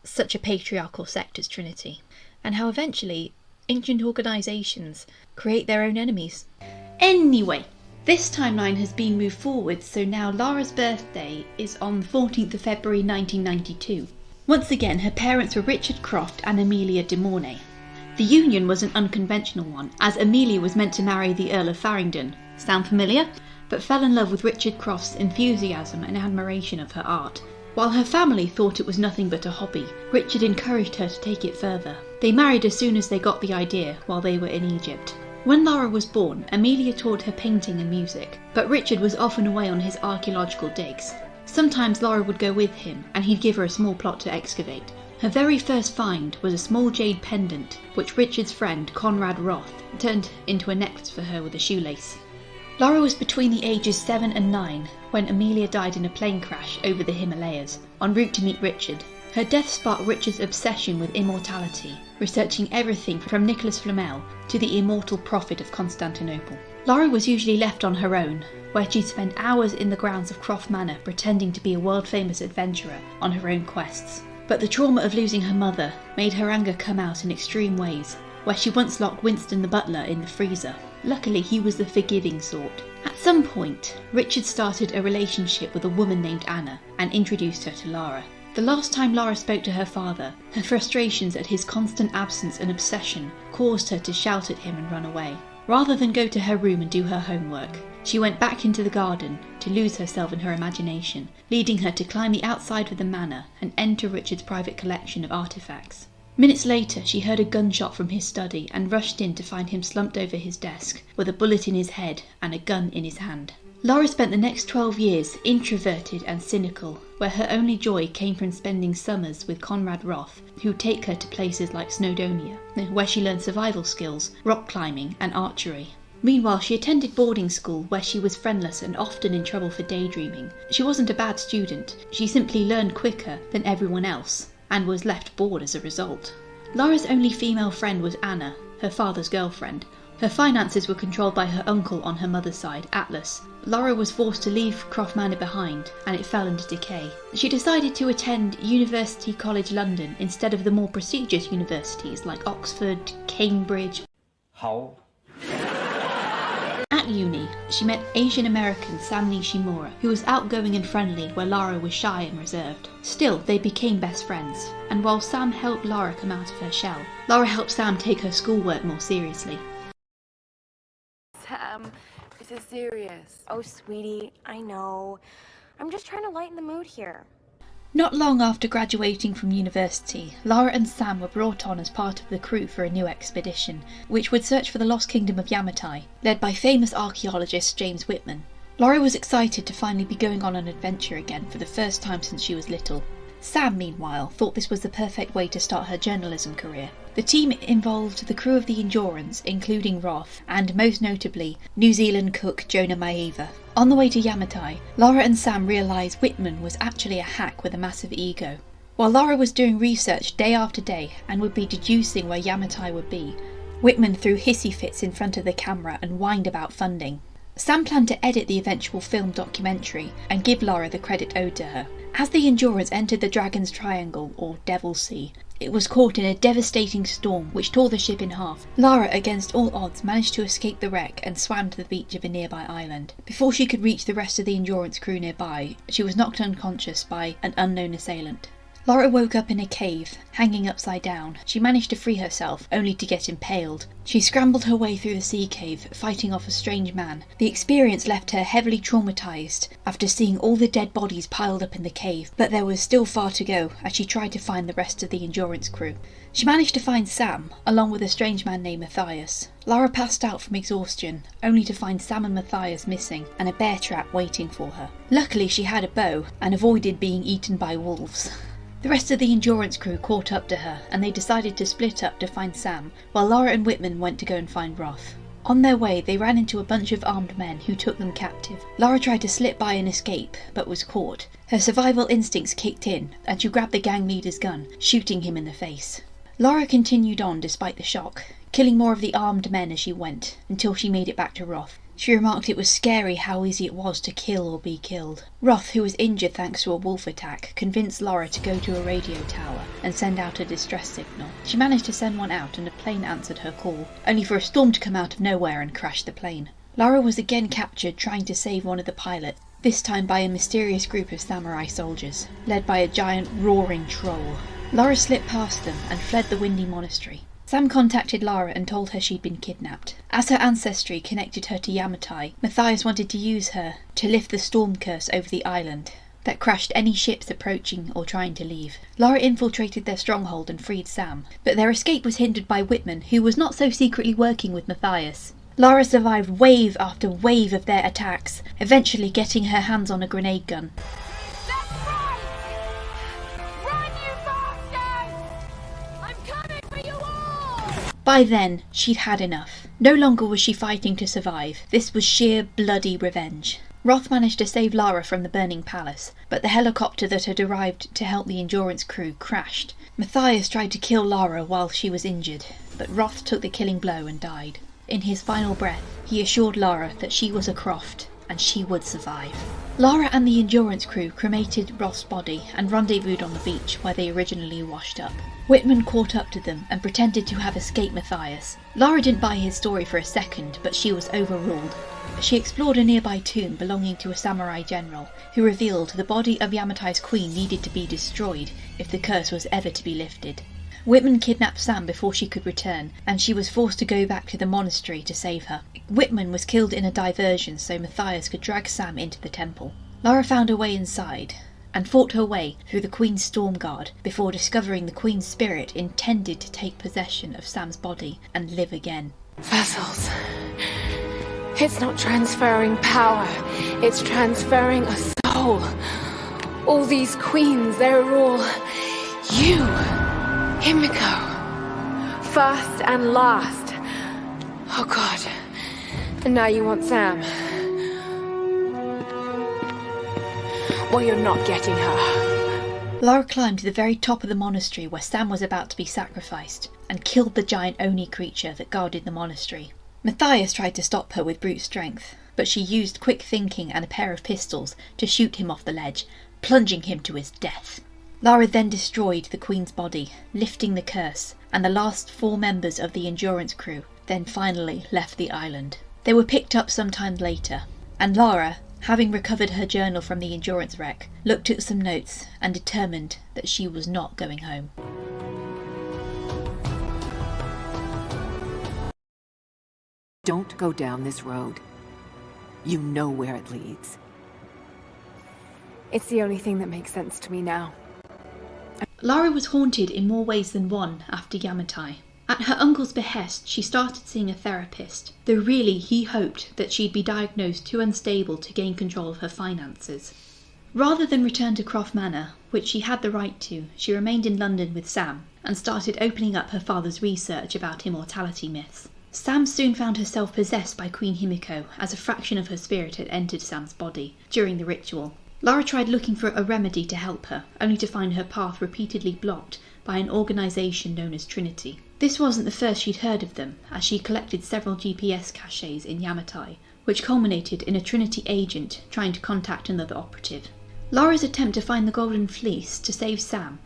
such a patriarchal sect as Trinity, and how eventually ancient organisations create their own enemies. Anyway, this timeline has been moved forward, so now Lara's birthday is on the 14th of February 1992. Once again, her parents were Richard Croft and Amelia de Mornay. The union was an unconventional one, as Amelia was meant to marry the Earl of Farringdon. Sound familiar? But fell in love with Richard Croft's enthusiasm and admiration of her art. While her family thought it was nothing but a hobby, Richard encouraged her to take it further. They married as soon as they got the idea, while they were in Egypt. When Lara was born, Amelia taught her painting and music, but Richard was often away on his archaeological digs. Sometimes Lara would go with him, and he'd give her a small plot to excavate. Her very first find was a small jade pendant, which Richard's friend, Conrad Roth, turned into a necklace for her with a shoelace. Lara was between the ages 7 and 9 when Amelia died in a plane crash over the Himalayas, en route to meet Richard. Her death sparked Richard's obsession with immortality, researching everything from Nicholas Flamel to the immortal prophet of Constantinople. Lara was usually left on her own, where she'd spend hours in the grounds of Croft Manor pretending to be a world-famous adventurer on her own quests. But the trauma of losing her mother made her anger come out in extreme ways, where she once locked Winston the butler in the freezer. Luckily, he was the forgiving sort. At some point, Richard started a relationship with a woman named Anna and introduced her to Lara. The last time Lara spoke to her father, her frustrations at his constant absence and obsession caused her to shout at him and run away. Rather than go to her room and do her homework, she went back into the garden to lose herself in her imagination, leading her to climb the outside of the manor and enter Richard's private collection of artefacts. Minutes later, she heard a gunshot from his study and rushed in to find him slumped over his desk, with a bullet in his head and a gun in his hand. Lara spent the next 12 years introverted and cynical, where her only joy came from spending summers with Conrad Roth, who'd take her to places like Snowdonia, where she learned survival skills, rock climbing and archery. Meanwhile, she attended boarding school where she was friendless and often in trouble for daydreaming. She wasn't a bad student, she simply learned quicker than everyone else, and was left bored as a result. Lara's only female friend was Anna, her father's girlfriend. Her finances were controlled by her uncle on her mother's side, Atlas. Lara was forced to leave Croft Manor behind, and it fell into decay. She decided to attend University College London instead of the more prestigious universities like Oxford, Cambridge. How? At uni, she met Asian American Sam Nishimura, who was outgoing and friendly where Lara was shy and reserved. Still, they became best friends, and while Sam helped Lara come out of her shell, Lara helped Sam take her schoolwork more seriously. Sam, this is serious. Oh, sweetie, I know. I'm just trying to lighten the mood here. Not long after graduating from university, Lara and Sam were brought on as part of the crew for a new expedition, which would search for the lost kingdom of Yamatai, led by famous archaeologist James Whitman. Lara was excited to finally be going on an adventure again for the first time since she was little. Sam, meanwhile, thought this was the perfect way to start her journalism career. The team involved the crew of the Endurance, including Roth, and most notably, New Zealand cook Jonah Maeva. On the way to Yamatai, Lara and Sam realise Whitman was actually a hack with a massive ego. While Lara was doing research day after day and would be deducing where Yamatai would be, Whitman threw hissy fits in front of the camera and whined about funding. Sam planned to edit the eventual film documentary and give Lara the credit owed to her. As the Endurance entered the Dragon's Triangle, or Devil's Sea, it was caught in a devastating storm which tore the ship in half. Lara, against all odds, managed to escape the wreck and swam to the beach of a nearby island. Before she could reach the rest of the Endurance crew nearby, she was knocked unconscious by an unknown assailant. Lara woke up in a cave, hanging upside down. She managed to free herself, only to get impaled. She scrambled her way through the sea cave, fighting off a strange man. The experience left her heavily traumatised after seeing all the dead bodies piled up in the cave, but there was still far to go as she tried to find the rest of the Endurance crew. She managed to find Sam, along with a strange man named Matthias. Lara passed out from exhaustion, only to find Sam and Matthias missing, and a bear trap waiting for her. Luckily she had a bow, and avoided being eaten by wolves. The rest of the Endurance crew caught up to her, and they decided to split up to find Sam, while Lara and Whitman went to go and find Roth. On their way, they ran into a bunch of armed men who took them captive. Lara tried to slip by and escape, but was caught. Her survival instincts kicked in, and she grabbed the gang leader's gun, shooting him in the face. Lara continued on despite the shock, killing more of the armed men as she went, until she made it back to Roth. She remarked it was scary how easy it was to kill or be killed. Roth, who was injured thanks to a wolf attack, convinced Lara to go to a radio tower and send out a distress signal. She managed to send one out and a plane answered her call, only for a storm to come out of nowhere and crash the plane. Lara was again captured trying to save one of the pilots, this time by a mysterious group of samurai soldiers, led by a giant roaring troll. Lara slipped past them and fled the windy monastery. Sam contacted Lara and told her she'd been kidnapped. As her ancestry connected her to Yamatai, Matthias wanted to use her to lift the storm curse over the island that crashed any ships approaching or trying to leave. Lara infiltrated their stronghold and freed Sam, but their escape was hindered by Whitman, who was not so secretly working with Matthias. Lara survived wave after wave of their attacks, eventually getting her hands on a grenade gun. By then, she'd had enough. No longer was she fighting to survive. This was sheer bloody revenge. Roth managed to save Lara from the burning palace, but the helicopter that had arrived to help the Endurance crew crashed. Matthias tried to kill Lara while she was injured, but Roth took the killing blow and died. In his final breath, he assured Lara that she was a Croft, and she would survive. Lara and the Endurance crew cremated Roth's body and rendezvoused on the beach where they originally washed up. Whitman caught up to them and pretended to have escaped Matthias. Lara didn't buy his story for a second, but she was overruled. She explored a nearby tomb belonging to a samurai general, who revealed the body of Yamatai's queen needed to be destroyed if the curse was ever to be lifted. Whitman kidnapped Sam before she could return, and she was forced to go back to the monastery to save her. Whitman was killed in a diversion so Matthias could drag Sam into the temple. Lara found her way inside, and fought her way through the Queen's storm guard before discovering the Queen's spirit intended to take possession of Sam's body and live again. Vessels. It's not transferring power, it's transferring a soul. All these queens, they're all you, Himiko. First and last. Oh God. And now you want Sam. Well, you're not getting her. Lara climbed to the very top of the monastery where Sam was about to be sacrificed, and killed the giant Oni creature that guarded the monastery. Matthias tried to stop her with brute strength, but she used quick thinking and a pair of pistols to shoot him off the ledge, plunging him to his death. Lara then destroyed the Queen's body, lifting the curse, and the last 4 members of the Endurance crew then finally left the island. They were picked up sometime later, and Lara, having recovered her journal from the Endurance wreck, looked at some notes and determined that she was not going home. Don't go down this road. You know where it leads. It's the only thing that makes sense to me now. Lara was haunted in more ways than one after Yamatai. At her uncle's behest, she started seeing a therapist, though really he hoped that she'd be diagnosed too unstable to gain control of her finances. Rather than return to Croft Manor, which she had the right to, she remained in London with Sam, and started opening up her father's research about immortality myths. Sam soon found herself possessed by Queen Himiko, as a fraction of her spirit had entered Sam's body during the ritual. Lara tried looking for a remedy to help her, only to find her path repeatedly blocked by an organisation known as Trinity. This wasn't the first she'd heard of them, as she collected several GPS caches in Yamatai, which culminated in a Trinity agent trying to contact another operative. Lara's attempt to find the Golden Fleece to save Sam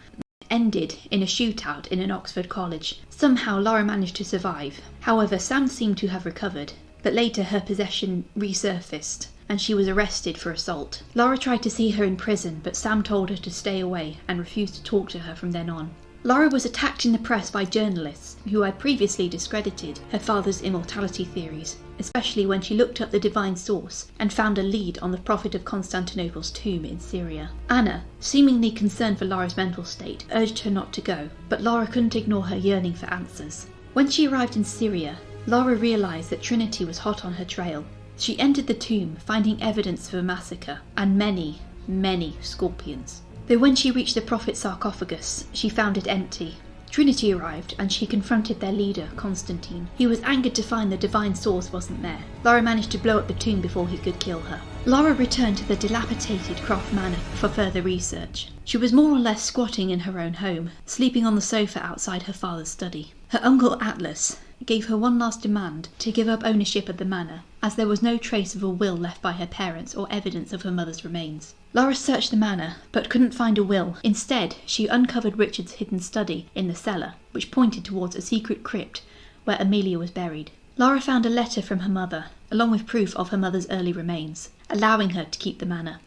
ended in a shootout in an Oxford college. Somehow Lara managed to survive. However, Sam seemed to have recovered, but later her possession resurfaced and she was arrested for assault. Lara tried to see her in prison, but Sam told her to stay away and refused to talk to her from then on. Lara was attacked in the press by journalists who had previously discredited her father's immortality theories, especially when she looked up the divine source and found a lead on the Prophet of Constantinople's tomb in Syria. Anna, seemingly concerned for Lara's mental state, urged her not to go, but Lara couldn't ignore her yearning for answers. When she arrived in Syria, Lara realised that Trinity was hot on her trail. She entered the tomb, finding evidence of a massacre, and many, many scorpions. Though when she reached the Prophet's sarcophagus, she found it empty. Trinity arrived, and she confronted their leader, Constantine. He was angered to find the divine source wasn't there. Lara managed to blow up the tomb before he could kill her. Lara returned to the dilapidated Croft Manor for further research. She was more or less squatting in her own home, sleeping on the sofa outside her father's study. Her uncle Atlas gave her one last demand to give up ownership of the manor, as there was no trace of a will left by her parents or evidence of her mother's remains. Lara searched the manor, but couldn't find a will. Instead, she uncovered Richard's hidden study in the cellar, which pointed towards a secret crypt where Amelia was buried. Lara found a letter from her mother, along with proof of her mother's early remains, allowing her to keep the manor.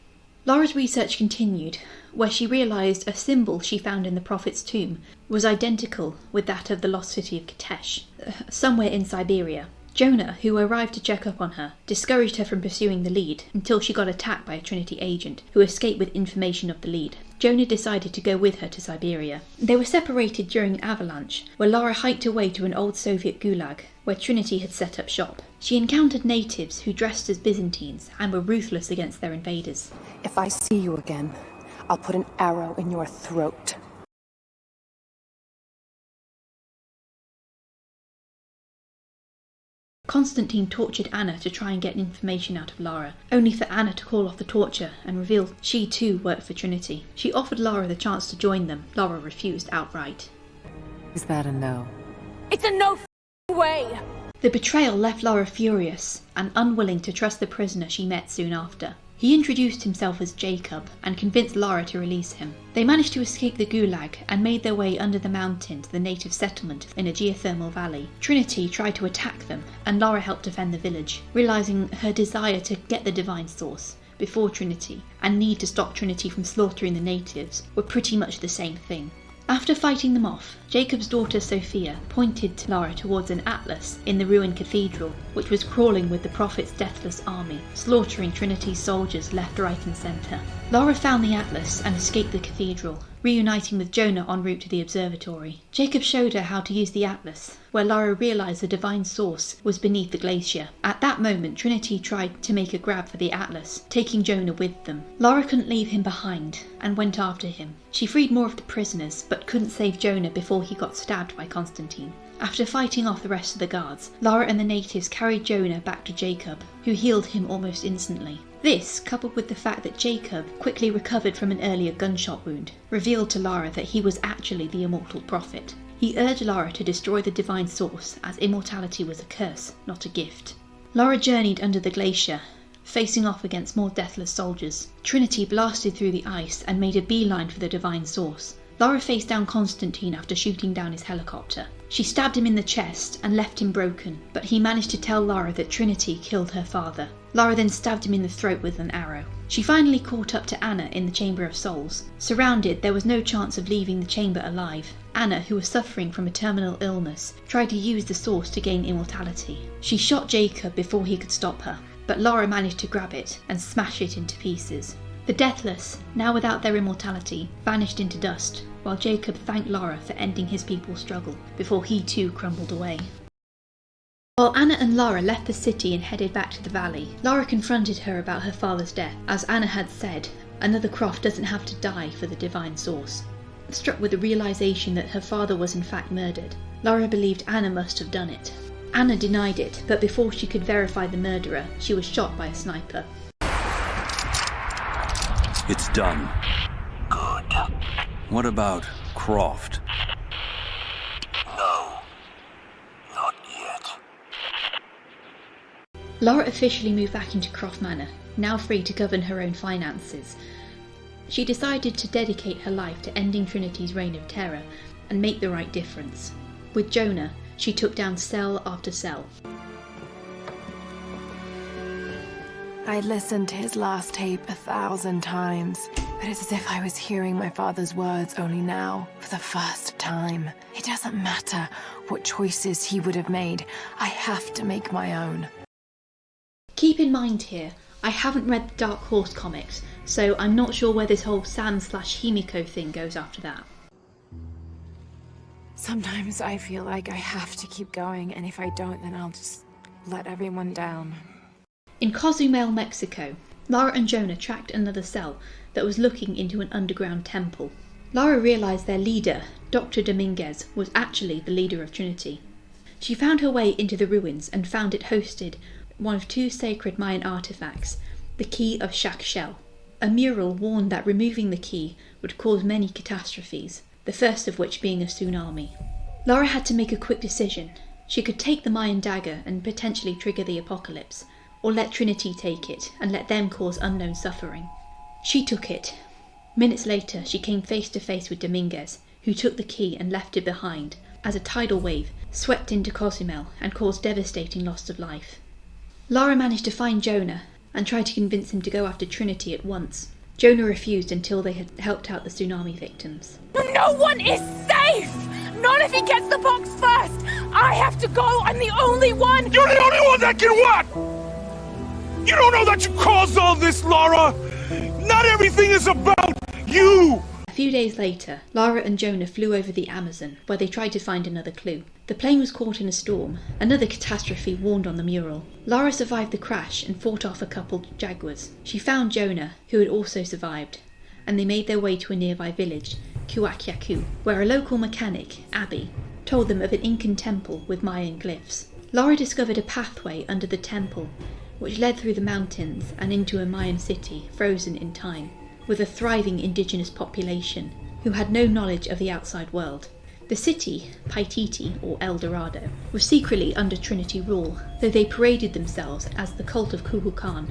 Lara's research continued, where she realised a symbol she found in the Prophet's tomb was identical with that of the lost city of Katesh, somewhere in Siberia. Jonah, who arrived to check up on her, discouraged her from pursuing the lead until she got attacked by a Trinity agent who escaped with information of the lead. Jonah decided to go with her to Siberia. They were separated during an avalanche, where Lara hiked away to an old Soviet gulag, where Trinity had set up shop. She encountered natives who dressed as Byzantines and were ruthless against their invaders. If I see you again, I'll put an arrow in your throat. Constantine tortured Anna to try and get information out of Lara, only for Anna to call off the torture and reveal she too worked for Trinity. She offered Lara the chance to join them. Lara refused outright. Is that a no? It's a no way! The betrayal left Lara furious and unwilling to trust the prisoner she met soon after. He introduced himself as Jacob and convinced Lara to release him. They managed to escape the gulag and made their way under the mountain to the native settlement in a geothermal valley. Trinity tried to attack them, and Lara helped defend the village, realising her desire to get the divine source before Trinity and need to stop Trinity from slaughtering the natives were pretty much the same thing. After fighting them off, Jacob's daughter Sophia pointed Lara towards an atlas in the ruined cathedral, which was crawling with the Prophet's deathless army, slaughtering Trinity's soldiers left, right and centre. Lara found the atlas and escaped the cathedral, reuniting with Jonah en route to the observatory. Jacob showed her how to use the atlas, where Lara realised the divine source was beneath the glacier. At that moment, Trinity tried to make a grab for the atlas, taking Jonah with them. Lara couldn't leave him behind and went after him. She freed more of the prisoners, but couldn't save Jonah before he got stabbed by Constantine. After fighting off the rest of the guards, Lara and the natives carried Jonah back to Jacob, who healed him almost instantly. This, coupled with the fact that Jacob quickly recovered from an earlier gunshot wound, revealed to Lara that he was actually the immortal prophet. He urged Lara to destroy the divine source, as immortality was a curse, not a gift. Lara journeyed under the glacier, facing off against more deathless soldiers. Trinity blasted through the ice and made a beeline for the divine source. Lara faced down Constantine after shooting down his helicopter. She stabbed him in the chest and left him broken, but he managed to tell Lara that Trinity killed her father. Lara then stabbed him in the throat with an arrow. She finally caught up to Anna in the Chamber of Souls. Surrounded, there was no chance of leaving the chamber alive. Anna, who was suffering from a terminal illness, tried to use the source to gain immortality. She shot Jacob before he could stop her, but Lara managed to grab it and smash it into pieces. The Deathless, now without their immortality, vanished into dust, while Jacob thanked Lara for ending his people's struggle before he too crumbled away. While Anna and Lara left the city and headed back to the valley, Lara confronted her about her father's death. As Anna had said, another Croft doesn't have to die for the divine source. Struck with the realisation that her father was in fact murdered, Lara believed Anna must have done it. Anna denied it, but before she could verify the murderer, she was shot by a sniper. It's done. Good. What about Croft? No. Not yet. Lara officially moved back into Croft Manor, now free to govern her own finances. She decided to dedicate her life to ending Trinity's reign of terror and make the right difference. With Jonah, she took down cell after cell. I listened to his last tape 1,000 times, but it's as if I was hearing my father's words only now, for the first time. It doesn't matter what choices he would have made, I have to make my own. Keep in mind here, I haven't read the Dark Horse comics, so I'm not sure where this whole Sam/Himiko thing goes after that. Sometimes I feel like I have to keep going, and if I don't, then I'll just let everyone down. In Cozumel, Mexico, Lara and Jonah tracked another cell that was looking into an underground temple. Lara realised their leader, Dr. Dominguez, was actually the leader of Trinity. She found her way into the ruins and found it hosted one of 2 sacred Mayan artefacts, the Key of Shak-Shel. A mural warned that removing the key would cause many catastrophes, the first of which being a tsunami. Lara had to make a quick decision. She could take the Mayan dagger and potentially trigger the apocalypse, or let Trinity take it and let them cause unknown suffering. She took it. Minutes later, she came face to face with Dominguez, who took the key and left it behind, as a tidal wave swept into Cozumel and caused devastating loss of life. Lara managed to find Jonah and tried to convince him to go after Trinity at once. Jonah refused until they had helped out the tsunami victims. No one is safe! Not if he gets the box first! I have to go! I'm the only one! You're the only one that can what? You don't know that you caused all this, Lara! Not everything is about you! A few days later, Lara and Jonah flew over the Amazon, where they tried to find another clue. The plane was caught in a storm. Another catastrophe warned on the mural. Lara survived the crash and fought off a couple jaguars. She found Jonah, who had also survived, and they made their way to a nearby village, Kuakyaku, where a local mechanic, Abby, told them of an Incan temple with Mayan glyphs. Lara discovered a pathway under the temple, which led through the mountains and into a Mayan city frozen in time, with a thriving indigenous population who had no knowledge of the outside world. The city, Paititi, or El Dorado, was secretly under Trinity rule, though they paraded themselves as the cult of Kukulkan.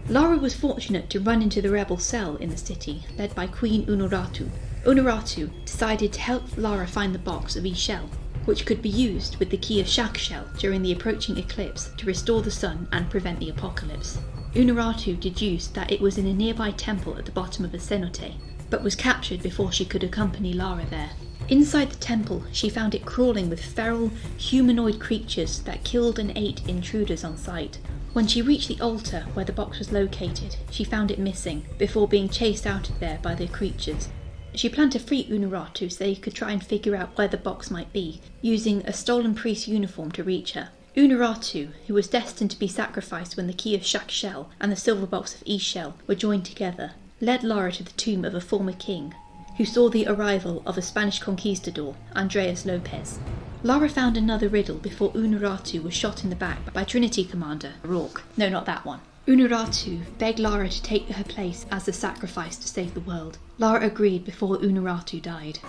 Lara was fortunate to run into the rebel cell in the city, led by Queen Unuratu. Unuratu decided to help Lara find the box of Ixchel, which could be used with the Key of Shak-Shel during the approaching eclipse to restore the sun and prevent the apocalypse. Unuratu deduced that it was in a nearby temple at the bottom of a cenote, but was captured before she could accompany Lara there. Inside the temple, she found it crawling with feral, humanoid creatures that killed and ate intruders on sight. When she reached the altar where the box was located, she found it missing, before being chased out of there by the creatures. She planned to free Unuratu so they could try and figure out where the box might be, using a stolen priest's uniform to reach her. Unuratu, who was destined to be sacrificed when the Key of Shak-Shel and the silver box of Ixchel were joined together, led Lara to the tomb of a former king, who saw the arrival of a Spanish conquistador, Andres Lopez. Lara found another riddle before Unuratu was shot in the back by Trinity Commander Rourke. No, not that one. Unuratu begged Lara to take her place as the sacrifice to save the world. Lara agreed before Unuratu died.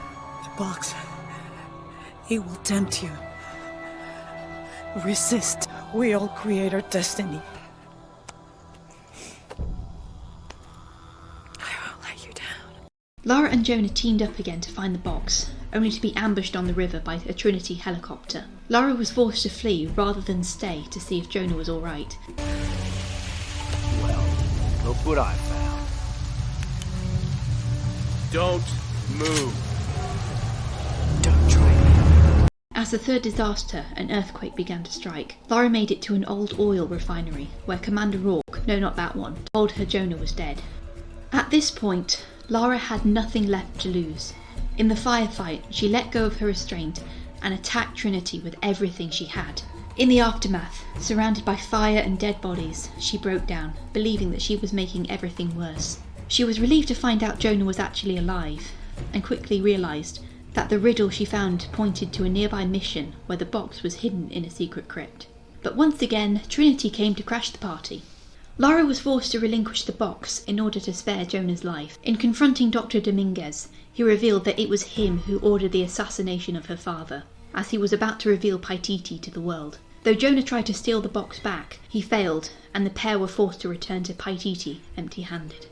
The box. It will tempt you. Resist. We all create our destiny. Lara and Jonah teamed up again to find the box, only to be ambushed on the river by a Trinity helicopter. Lara was forced to flee rather than stay to see if Jonah was alright. Well, look what I found. Don't move. Don't try. As the third disaster, an earthquake began to strike. Lara made it to an old oil refinery, where Commander Rourke, no not that one, told her Jonah was dead. At this point, Lara had nothing left to lose. In the firefight, she let go of her restraint and attacked Trinity with everything she had. In the aftermath, surrounded by fire and dead bodies, she broke down, believing that she was making everything worse. She was relieved to find out Jonah was actually alive, and quickly realised that the riddle she found pointed to a nearby mission where the box was hidden in a secret crypt. But once again, Trinity came to crash the party. Lara was forced to relinquish the box in order to spare Jonah's life. In confronting Dr. Dominguez, he revealed that it was him who ordered the assassination of her father, as he was about to reveal Paititi to the world. Though Jonah tried to steal the box back, he failed, and the pair were forced to return to Paititi empty-handed.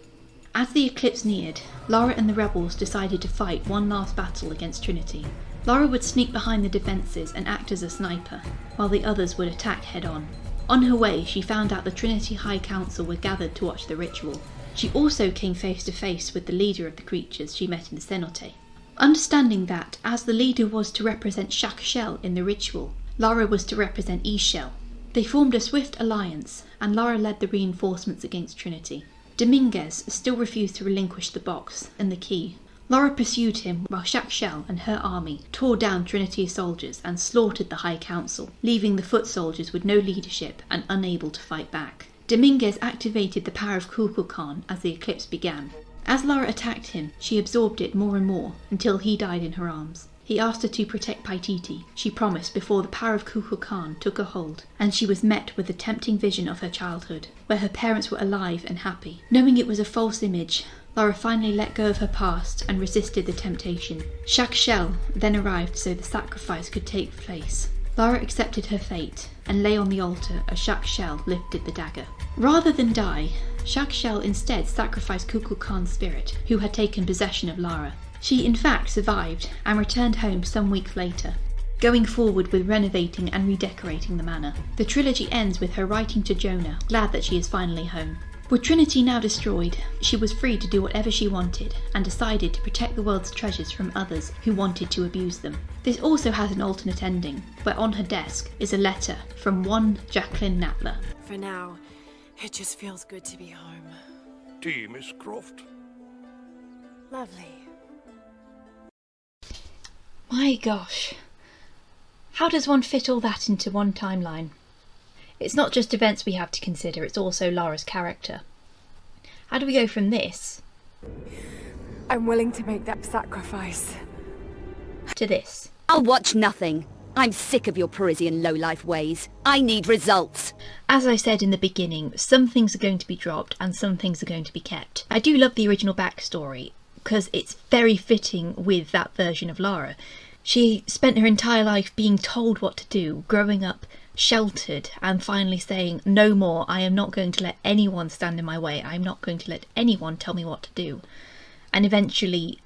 As the eclipse neared, Lara and the rebels decided to fight one last battle against Trinity. Lara would sneak behind the defences and act as a sniper, while the others would attack head-on. On her way, she found out the Trinity High Council were gathered to watch the ritual. She also came face to face with the leader of the creatures she met in the cenote. Understanding that, as the leader was to represent Shak-Shel in the ritual, Lara was to represent Ix-Chel. They formed a swift alliance, and Lara led the reinforcements against Trinity. Dominguez still refused to relinquish the box and the key. Lara pursued him while Shak-Shel and her army tore down Trinity's soldiers and slaughtered the High Council, leaving the foot soldiers with no leadership and unable to fight back. Dominguez activated the power of Kukulkan as the eclipse began. As Lara attacked him, she absorbed it more and more until he died in her arms. He asked her to protect Paititi, she promised, before the power of Kukulkan took a hold, and she was met with the tempting vision of her childhood, where her parents were alive and happy. Knowing it was a false image, Lara finally let go of her past and resisted the temptation. Shak-Shel then arrived so the sacrifice could take place. Lara accepted her fate and lay on the altar as Shak-Shel lifted the dagger. Rather than die, Shak-Shel instead sacrificed Kukulkan's spirit, who had taken possession of Lara. She in fact survived and returned home some weeks later, going forward with renovating and redecorating the manor. The trilogy ends with her writing to Jonah, glad that she is finally home. With Trinity now destroyed, she was free to do whatever she wanted and decided to protect the world's treasures from others who wanted to abuse them. This also has an alternate ending, where on her desk is a letter from one Jacqueline Natler. For now, it just feels good to be home. Tea, Miss Croft. Lovely. My gosh. How does one fit all that into one timeline? It's not just events we have to consider, it's also Lara's character. How do we go from this I'm willing to make that sacrifice to this? I'll watch nothing. I'm sick of your Parisian low-life ways. I need results. As I said in the beginning, some things are going to be dropped and some things are going to be kept. I do love the original backstory because it's very fitting with that version of Lara. She spent her entire life being told what to do, growing up sheltered and finally saying, no more, I am not going to let anyone stand in my way, I'm not going to let anyone tell me what to do. And eventually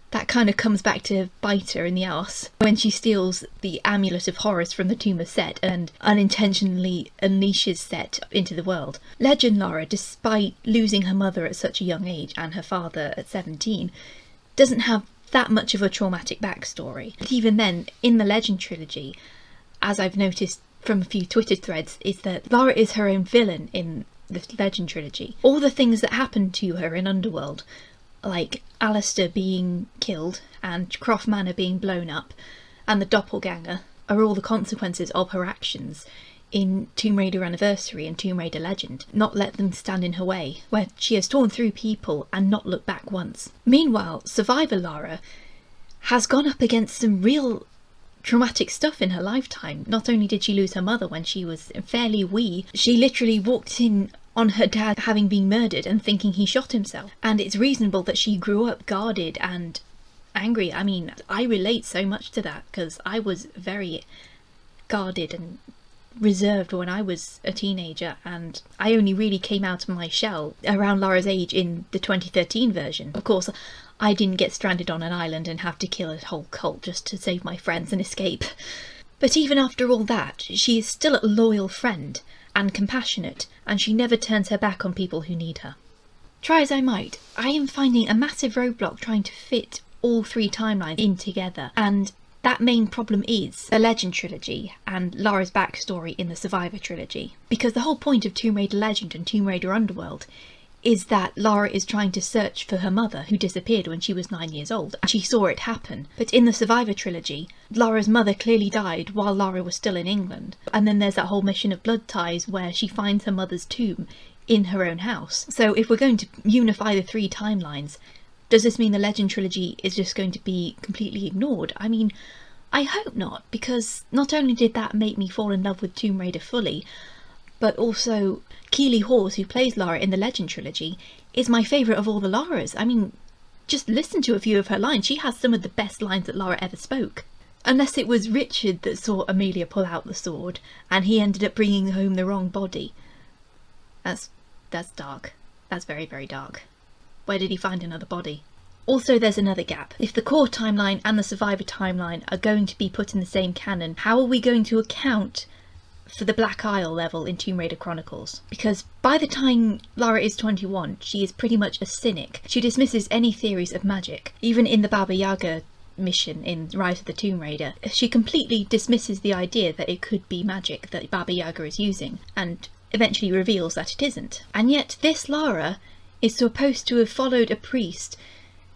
that kind of comes back to bite her in the arse when she steals the amulet of Horus from the tomb of Set and unintentionally unleashes Set into the world. Legend Lara, despite losing her mother at such a young age and her father at 17, doesn't have that much of a traumatic backstory. But even then, in the Legend trilogy, as I've noticed from a few Twitter threads, is that Lara is her own villain in the Legend trilogy. All the things that happened to her in Underworld, like Alistair being killed and Croft Manor being blown up and the doppelganger, are all the consequences of her actions in Tomb Raider Anniversary and Tomb Raider Legend. Not let them stand in her way, where she has torn through people and not looked back once. Meanwhile, Survivor Lara has gone up against some real traumatic stuff in her lifetime. Not only did she lose her mother when she was fairly wee, she literally walked in on her dad having been murdered and thinking he shot himself. And it's reasonable that she grew up guarded and angry. I mean, I relate so much to that because I was very guarded and reserved when I was a teenager, and I only really came out of my shell around Lara's age in the 2013 version. Of course, I didn't get stranded on an island and have to kill a whole cult just to save my friends and escape. But even after all that, she is still a loyal friend and compassionate, and she never turns her back on people who need her. Try as I might, I am finding a massive roadblock trying to fit all three timelines in together, and that main problem is the Legend trilogy and Lara's backstory in the Survivor trilogy. Because the whole point of Tomb Raider Legend and Tomb Raider Underworld is that Lara is trying to search for her mother, who disappeared when she was 9 years old. She saw it happen. But in the Survivor trilogy, Lara's mother clearly died while Lara was still in England. And then there's that whole mission of Blood Ties where she finds her mother's tomb in her own house. So if we're going to unify the three timelines, does this mean the Legend trilogy is just going to be completely ignored? I mean, I hope not, because not only did that make me fall in love with Tomb Raider fully, but also Keely Hawes, who plays Lara in the Legend trilogy, is my favourite of all the Laras. I mean, just listen to a few of her lines. She has some of the best lines that Lara ever spoke. Unless it was Richard that saw Amelia pull out the sword and he ended up bringing home the wrong body. That's dark. That's very, very dark. Where did he find another body? Also, there's another gap. If the core timeline and the survivor timeline are going to be put in the same canon, how are we going to account for the Black Isle level in Tomb Raider Chronicles? Because by the time Lara is 21, she is pretty much a cynic. She dismisses any theories of magic. Even in the Baba Yaga mission in Rise of the Tomb Raider, she completely dismisses the idea that it could be magic that Baba Yaga is using, and eventually reveals that it isn't. And yet this Lara is supposed to have followed a priest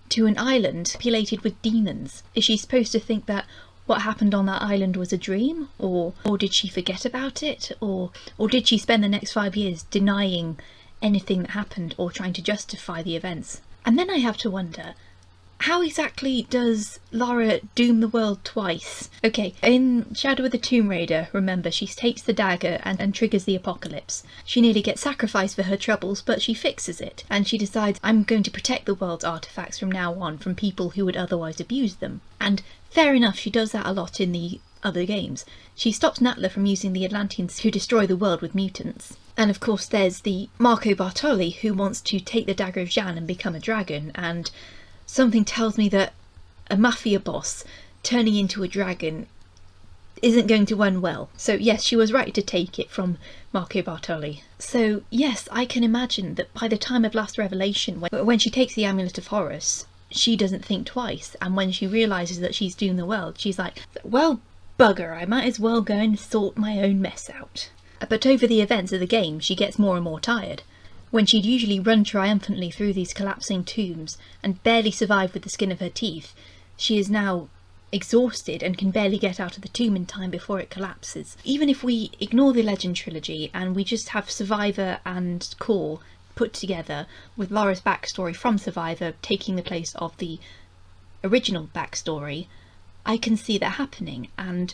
to an island populated with demons. Is she supposed to think that what happened on that island was a dream? Or did she forget about it? Or did she spend the next 5 years denying anything that happened or trying to justify the events? And then I have to wonder, how exactly does Lara doom the world twice? Okay, in Shadow of the Tomb Raider, remember, she takes the dagger and triggers the apocalypse. She nearly gets sacrificed for her troubles, but she fixes it, and she decides, I'm going to protect the world's artifacts from now on from people who would otherwise abuse them. And fair enough, she does that a lot in the other games. She stops Natla from using the Atlanteans to destroy the world with mutants. And of course there's the Marco Bartoli, who wants to take the dagger of Xian and become a dragon, and something tells me that a mafia boss turning into a dragon isn't going to end well. So yes, she was right to take it from Marco Bartoli. So yes, I can imagine that by the time of Last Revelation, when she takes the Amulet of Horus, she doesn't think twice, and when she realises that she's doomed the world, she's like, well, bugger, I might as well go and sort my own mess out. But over the events of the game, she gets more and more tired. When she'd usually run triumphantly through these collapsing tombs and barely survive with the skin of her teeth, she is now exhausted and can barely get out of the tomb in time before it collapses. Even if we ignore the Legend trilogy and we just have Survivor and Core put together, with Lara's backstory from Survivor taking the place of the original backstory, I can see that happening. And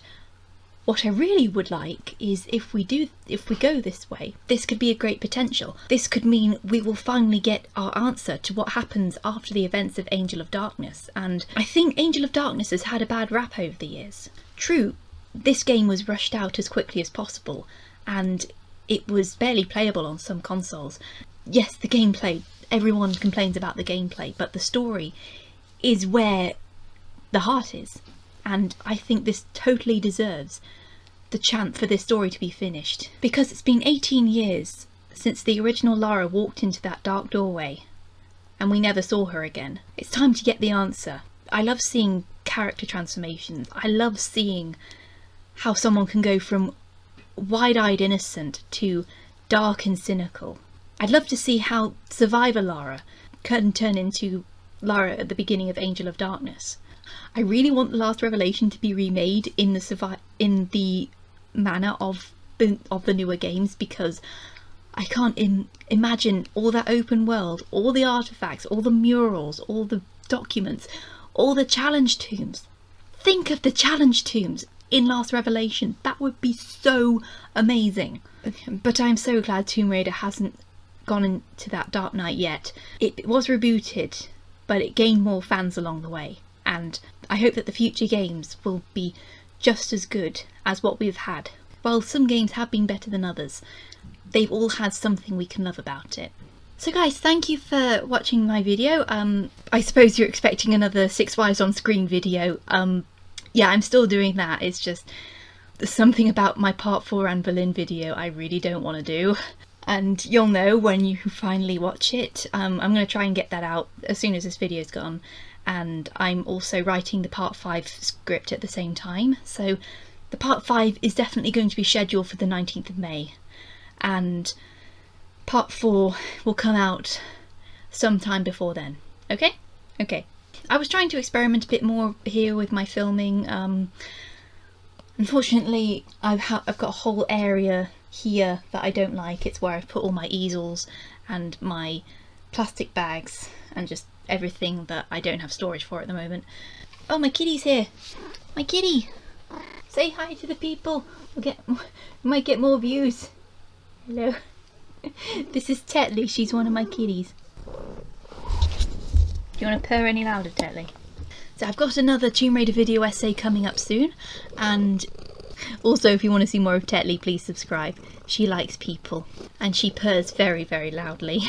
what I really would like is if we go this way, this could be a great potential. This could mean we will finally get our answer to what happens after the events of Angel of Darkness. And I think Angel of Darkness has had a bad rap over the years. True, this game was rushed out as quickly as possible, and it was barely playable on some consoles. Yes, the gameplay, everyone complains about the gameplay, but the story is where the heart is. And I think this totally deserves the chance for this story to be finished. Because it's been 18 years since the original Lara walked into that dark doorway and we never saw her again. It's time to get the answer. I love seeing character transformations. I love seeing how someone can go from wide-eyed innocent to dark and cynical. I'd love to see how Survivor Lara can turn into Lara at the beginning of Angel of Darkness. I really want The Last Revelation to be remade in the manner of the newer games, because I can't imagine all that open world, all the artifacts, all the murals, all the documents, all the challenge tombs. Think of the challenge tombs in Last Revelation. That would be so amazing. But I'm so glad Tomb Raider hasn't gone into that dark night yet. It was rebooted, but it gained more fans along the way. And I hope that the future games will be just as good as what we've had. While some games have been better than others, they've all had something we can love about it. So guys, thank you for watching my video. I suppose you're expecting another 6 Wives on Screen video. Yeah, I'm still doing that. It's just something about my part 4 Anne Boleyn video I really don't want to do. And you'll know when you finally watch it. I'm going to try and get that out as soon as this video's gone. And I'm also writing the part 5 script at the same time, so the part 5 is definitely going to be scheduled for the 19th of May, and part 4 will come out sometime before then. Okay? I was trying to experiment a bit more here with my filming. Unfortunately, I've got a whole area here that I don't like. It's where I've put all my easels and my plastic bags and just everything that I don't have storage for at the moment. Oh, my kitty's here. My kitty. Say hi to the people. We might get more views. Hello. This is Tetley, she's one of my kitties. Do you want to purr any louder, Tetley? So I've got another Tomb Raider video essay coming up soon, and also if you want to see more of Tetley, please subscribe. She likes people, and she purrs very, very loudly.